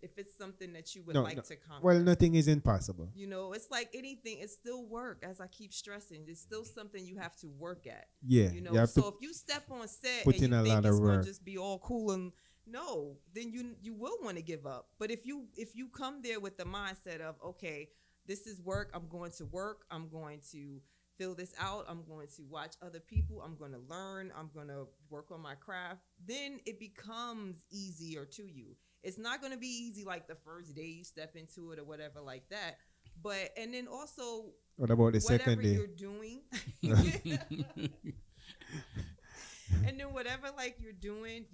if it's something that you would like to conquer. Well, nothing is impossible. It's like anything. It's still work, as I keep stressing. It's still something you have to work at. Yeah. You have so if you step on set put and in you a think lot it's of going work. to just be all cool and no, then you will want to give up. But if you come there with the mindset of, okay, this is work. I'm going to work. I'm going to fill this out. I'm going to watch other people. I'm going to learn. I'm going to work on my craft. Then it becomes easier to you. It's not going to be easy like the first day you step into it or whatever like that. But, and then also, what about the second day? Whatever you're doing. And then whatever like you're doing,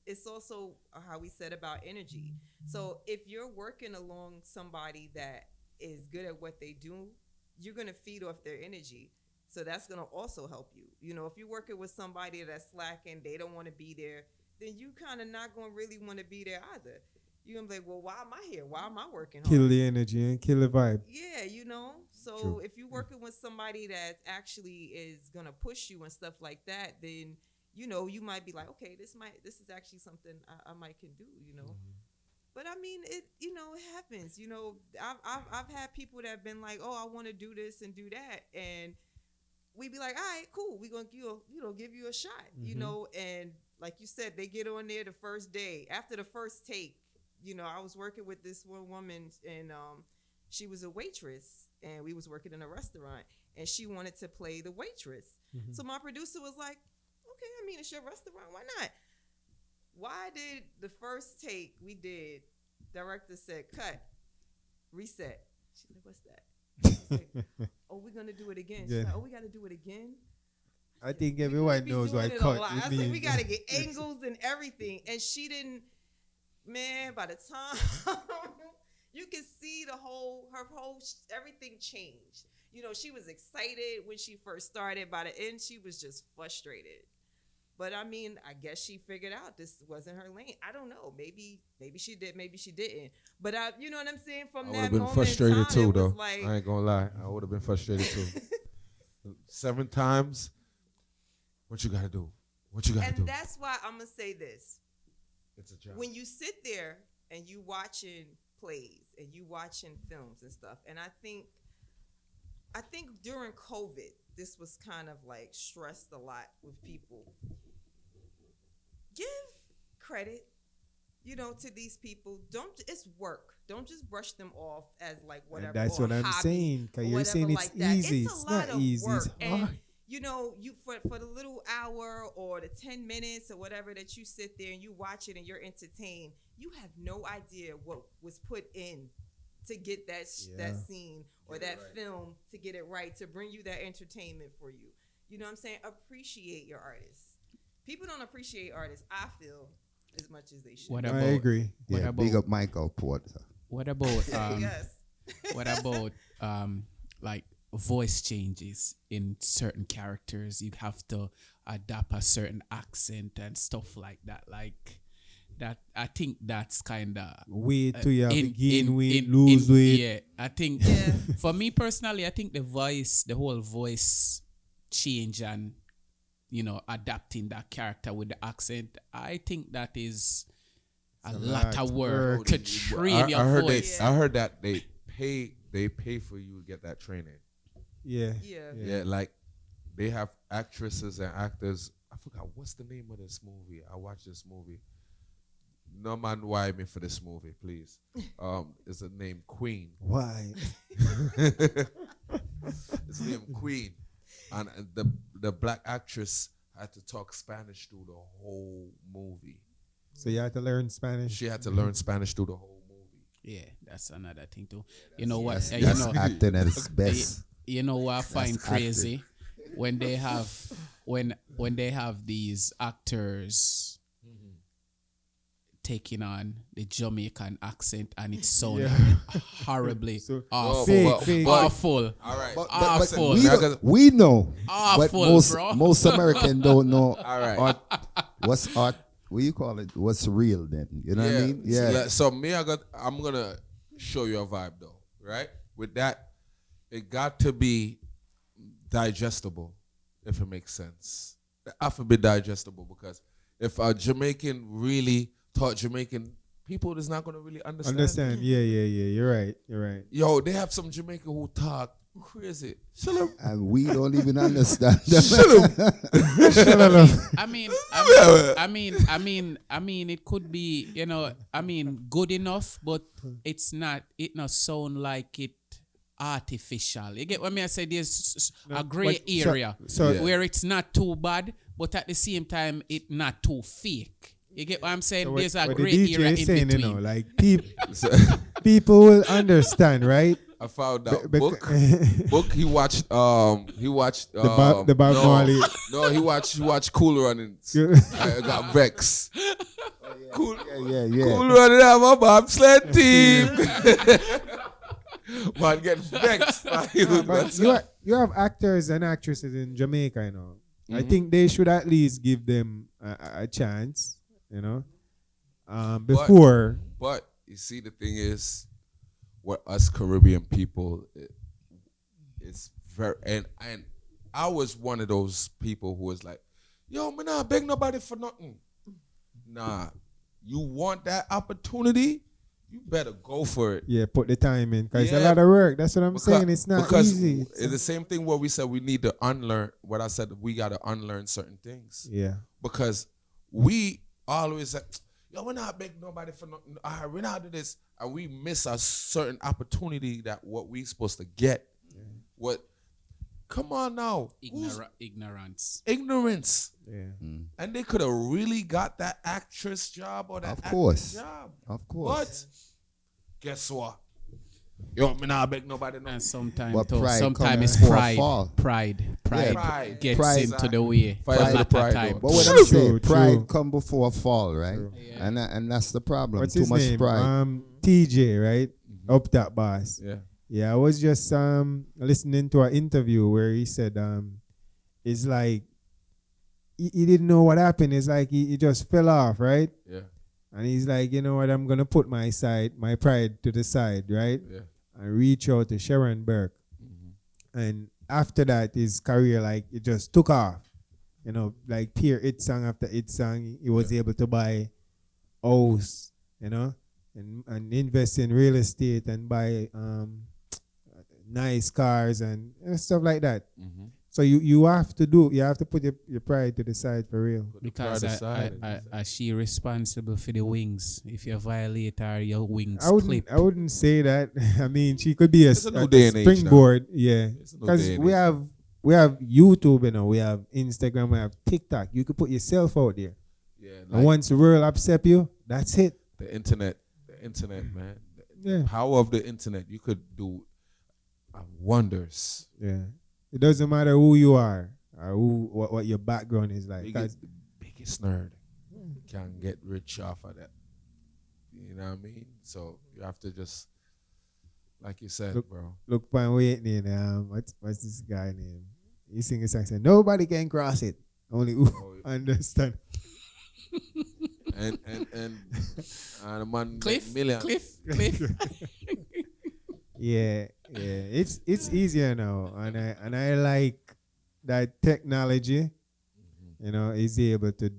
it's also how we said about energy. So if you're working along somebody that is good at what they do, you're going to feed off their energy. So that's going to also help you. If you're working with somebody that's slacking, they don't want to be there, then you kind of not going to really want to be there either. You're going to be like, well, why am I here? Why am I working hard? Kill the energy and kill the vibe. Yeah, So True. if you're working with somebody that actually is going to push you and stuff like that, then, you might be like, okay, this is actually something I might can do, But I mean, it happens. I've had people that have been like, oh, I want to do this and do that, and we be like, all right, cool, we gonna give you a shot, and like you said, they get on there the first day after the first take. I was working with this one woman, and she was a waitress, and we was working in a restaurant, and she wanted to play the waitress. Mm-hmm. So my producer was like, okay, I mean, it's your restaurant, why not? Why did the first take we did, director said, cut, reset. She's like, what's that? Like, oh, we're going to do it again. She's like, oh, we got to do it again? I think everyone knows what cut I means. said, we got to get angles and everything. And she didn't, man, by the time, you can see everything changed. She was excited when she first started. By the end, she was just frustrated. But I mean, I guess she figured out this wasn't her lane. I don't know. Maybe she did. Maybe she didn't. But you know what I'm saying? From I would that have been moment frustrated in time, too, it was though. like, I ain't gonna lie. I would have been frustrated too. 7 times. What you gotta do? What you gotta do? and that's why I'm gonna say this. It's a job. When you sit there and you watching plays and you watching films and stuff, and I think during COVID, this was kind of like stressed a lot with people. Give credit, to these people. It's work. Don't just brush them off as like whatever. And that's or what I'm hobby saying. Cause or you're whatever saying it's like that. easy. It's a It's lot not of easy. work. It's And hard. you for the little hour or the 10 minutes or whatever that you sit there and you watch it and you're entertained, you have no idea what was put in to get that scene or that film to get it right, to bring you that entertainment for you. You know what I'm saying? Appreciate your artists. People don't appreciate artists, I feel, as much as they should. I agree. Yeah, big up Michael Porter. What about Yes. what about like voice changes in certain characters? You have to adapt a certain accent and stuff like that. Like that, I think that's kind of Weight to you have to gain weight, lose weight. Yeah, I think for me personally, I think the whole voice change and adapting that character with the accent, I think that is a lot of work to train your voice. I heard that they pay for you to get that training. Yeah. Yeah. Yeah, like they have actresses and actors. I forgot what's the name of this movie. I watched this movie. No man, why me for this movie, please? It's the name Queen. Why? It's named Queen, and the black actress had to talk Spanish through the whole movie. So you had to learn Spanish. She had to learn Spanish through the whole movie. Yeah, that's another thing too. You know what? That's, you that's know, acting at its best. you know what I find That's crazy when they have when they have these actors taking on the Jamaican accent and it's sounding horribly So- awful. Fake. Awful. All right, Awful. We know, but Awful, bro. most Americans don't know. All right. Art, what's art? What you call it? What's real then? You know what I mean? Yeah. So me, I'm gonna show you a vibe though, right? With that, it got to be digestible, if it makes sense. It have to be digestible because if a Jamaican really taught Jamaican people, is not gonna really understand. Yeah. You're right. Yo, they have some Jamaican who talk crazy. Shut up. And we don't even understand them. I mean, it could be, good enough, but it not sound like it artificial. You get what I say? There's a gray area where it's not too bad, but at the same time, it not too fake. You get what I'm saying? So There's a what gray the DJ area is in saying, between. like people will understand, right? I found out Be- book. He watched the Bob Marley. No, he watched Cool Running. I got vexed. Cool Running have a bobsled team. Man, get vexed. But you have actors and actresses in Jamaica, you know. I Mm-hmm. think they should at least give them a chance, you know. Before But you see, the thing is, what us Caribbean people, it's very and I was one of those people who was like, yo, man, I beg nobody for nothing. Nah, you want that opportunity, you better go for it. put the time in, because it's a Yeah. lot of work. That's what I'm saying. It's not because easy. it's the same thing where we said we need to unlearn. What I said, we got to unlearn certain things. Yeah. Because we always say, yo, we're not beg nobody for nothing. We're not do this. And we miss a certain opportunity that what we supposed to get. What? Come on now. Ignorance. Ignorance. Yeah. And they could have really got that actress job or that Of actor course. job. Of course. But guess what? Yo, me not beg nobody no. And sometimes But pride sometimes it's before a pride. fall. Pride Pride. gets Pride. into the way. Fight A for the lot of pride, time. though. But what True, I'm saying, pride true. come before a fall, right? Yeah. And that's the problem. What's Too his much name? pride. TJ, right? Up that boss. Yeah. Yeah, I was just listening to an interview where he said it's like he didn't know what happened. It's like he just fell off, right? Yeah. And he's like, you know what, I'm gonna put my pride to the side, right? Yeah. And reach out to Sharon Burke. And after that, his career, like, it just took off. You know, like hit song after hit song, he was able to buy house, you know, and invest in real estate and buy nice cars and stuff like that. Mm-hmm. So you have to put your pride to the side for real. Because she responsible for the wings. If you violate her, your wings clip. I wouldn't say that. I mean, she could be a new day and age now. springboard. Yeah, It's a new because day and we age. have YouTube, you know, we have Instagram, we have TikTok. You could put yourself out there, Yeah. and once the world accept you, that's it. The internet, man. Yeah. The power of the internet, you could do wonders. Yeah, it doesn't matter who you are or what your background is like. 'Cause The biggest nerd can get rich off of that. You know what I mean? So you have to just, like you said, bro. look, pan waiting. What's this guy name? He sing a song saying nobody can cross it. Only who understand. And the man Cliff. million. Yeah. It's easier now, and I like that technology. You know, is able to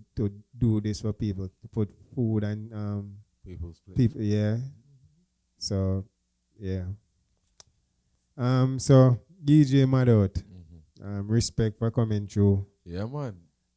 do this for people, to put food and People's place. people. Yeah. So yeah. So DJ Madout. Mm-hmm. Respect for coming through. Yeah, man.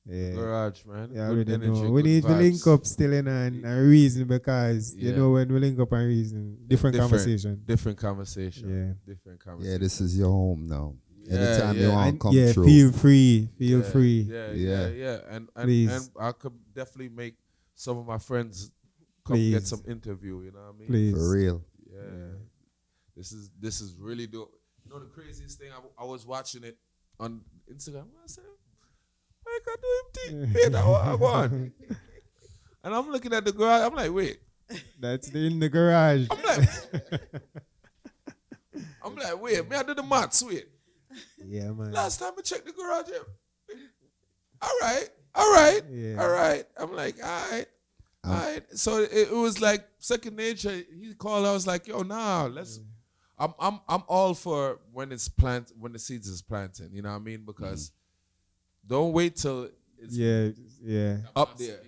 Yeah. Garage, man. Yeah, I Good already energy, know. We good need to link vibes. up still in and reason because you Yeah. know when we link up and reason, different conversation. Different conversation. Yeah. Different conversation. Yeah, this is your home now. Yeah, Anytime you yeah. want And to come yeah, through. feel free. Feel Yeah, free. Yeah. And Please. I could definitely make some of my friends come Please. get some interview, you know what I mean? Please. For real. Yeah. This is really dope. You know the craziest thing? I was watching it on Instagram. I said, I can do him thing. Hey, that what I want. And I'm looking at the garage. I'm like, wait. That's in the garage. I'm like, wait. Me I do the maths. Wait. Yeah, man. Last time I checked the garage. Yeah. All right. Yeah. I'm like, all right. So it was like second nature. He called. I was like, yo, nah, let's. I'm all for when it's when the seeds is planting. You know what I mean? Because don't wait till it's Yeah. up there.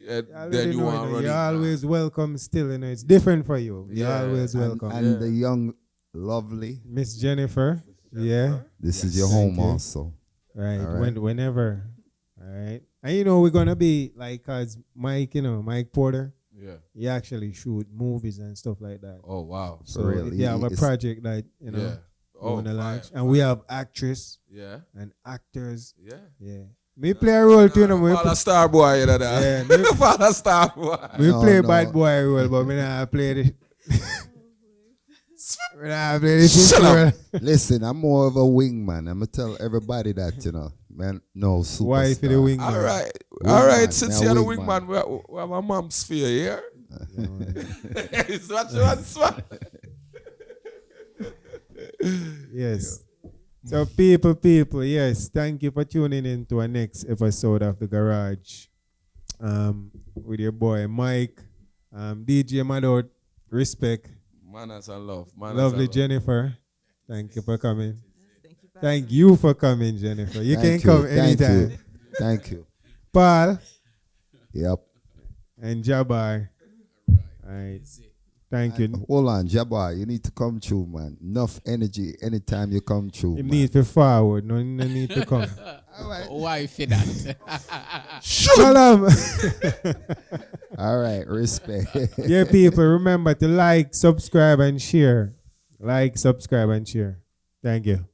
I Then already you know, want to run. you're always welcome still, you know. It's different for you. You're Yeah. always welcome. And the young, lovely. Miss Jennifer. Yeah. This is your Thank home you. also. Right. All right. Whenever. All right. And you know, we're gonna be like, cause Mike, Mike Porter, Yeah. he actually shoot movies and stuff like that. Oh wow. So real. if you have a It's- project that, Yeah. we Oh, wanna launch. fire, And we have actress Yeah. and actors. Yeah. Yeah. Me play a role too, you know. Father Star Boy, you know Yeah, that. Father Star Boy. We No, play no. bad boy role, but me nah play the me nah play the Shut shit up. role. Listen, I'm more of a wingman. I'm going to tell everybody that, man. No, superstar. Why for the wing? All man? right. Wingman. All right. Since Now you're the wingman. wingman, we have a mom's sphere here. Yeah, man. It's what you want, swat. Yes. So people, yes, thank you for tuning in to our next episode of The Garage. With your boy Mike, DJ Madout, respect, Manners and love. Manners lovely and love. Jennifer. Thank you for coming. Thank you. Thank you for coming, Jennifer. You can Thank come Thank anytime. you. Thank you. Paul Yep. and Jabbar. All right. Thank you. Hold on, Jabbar. You need to come through, man. Enough energy anytime you come through. You man. need to forward, no need to come. Why for that? Shalom. All right, respect. Yeah, people, remember to like, subscribe, and share. Like, subscribe, and share. Thank you.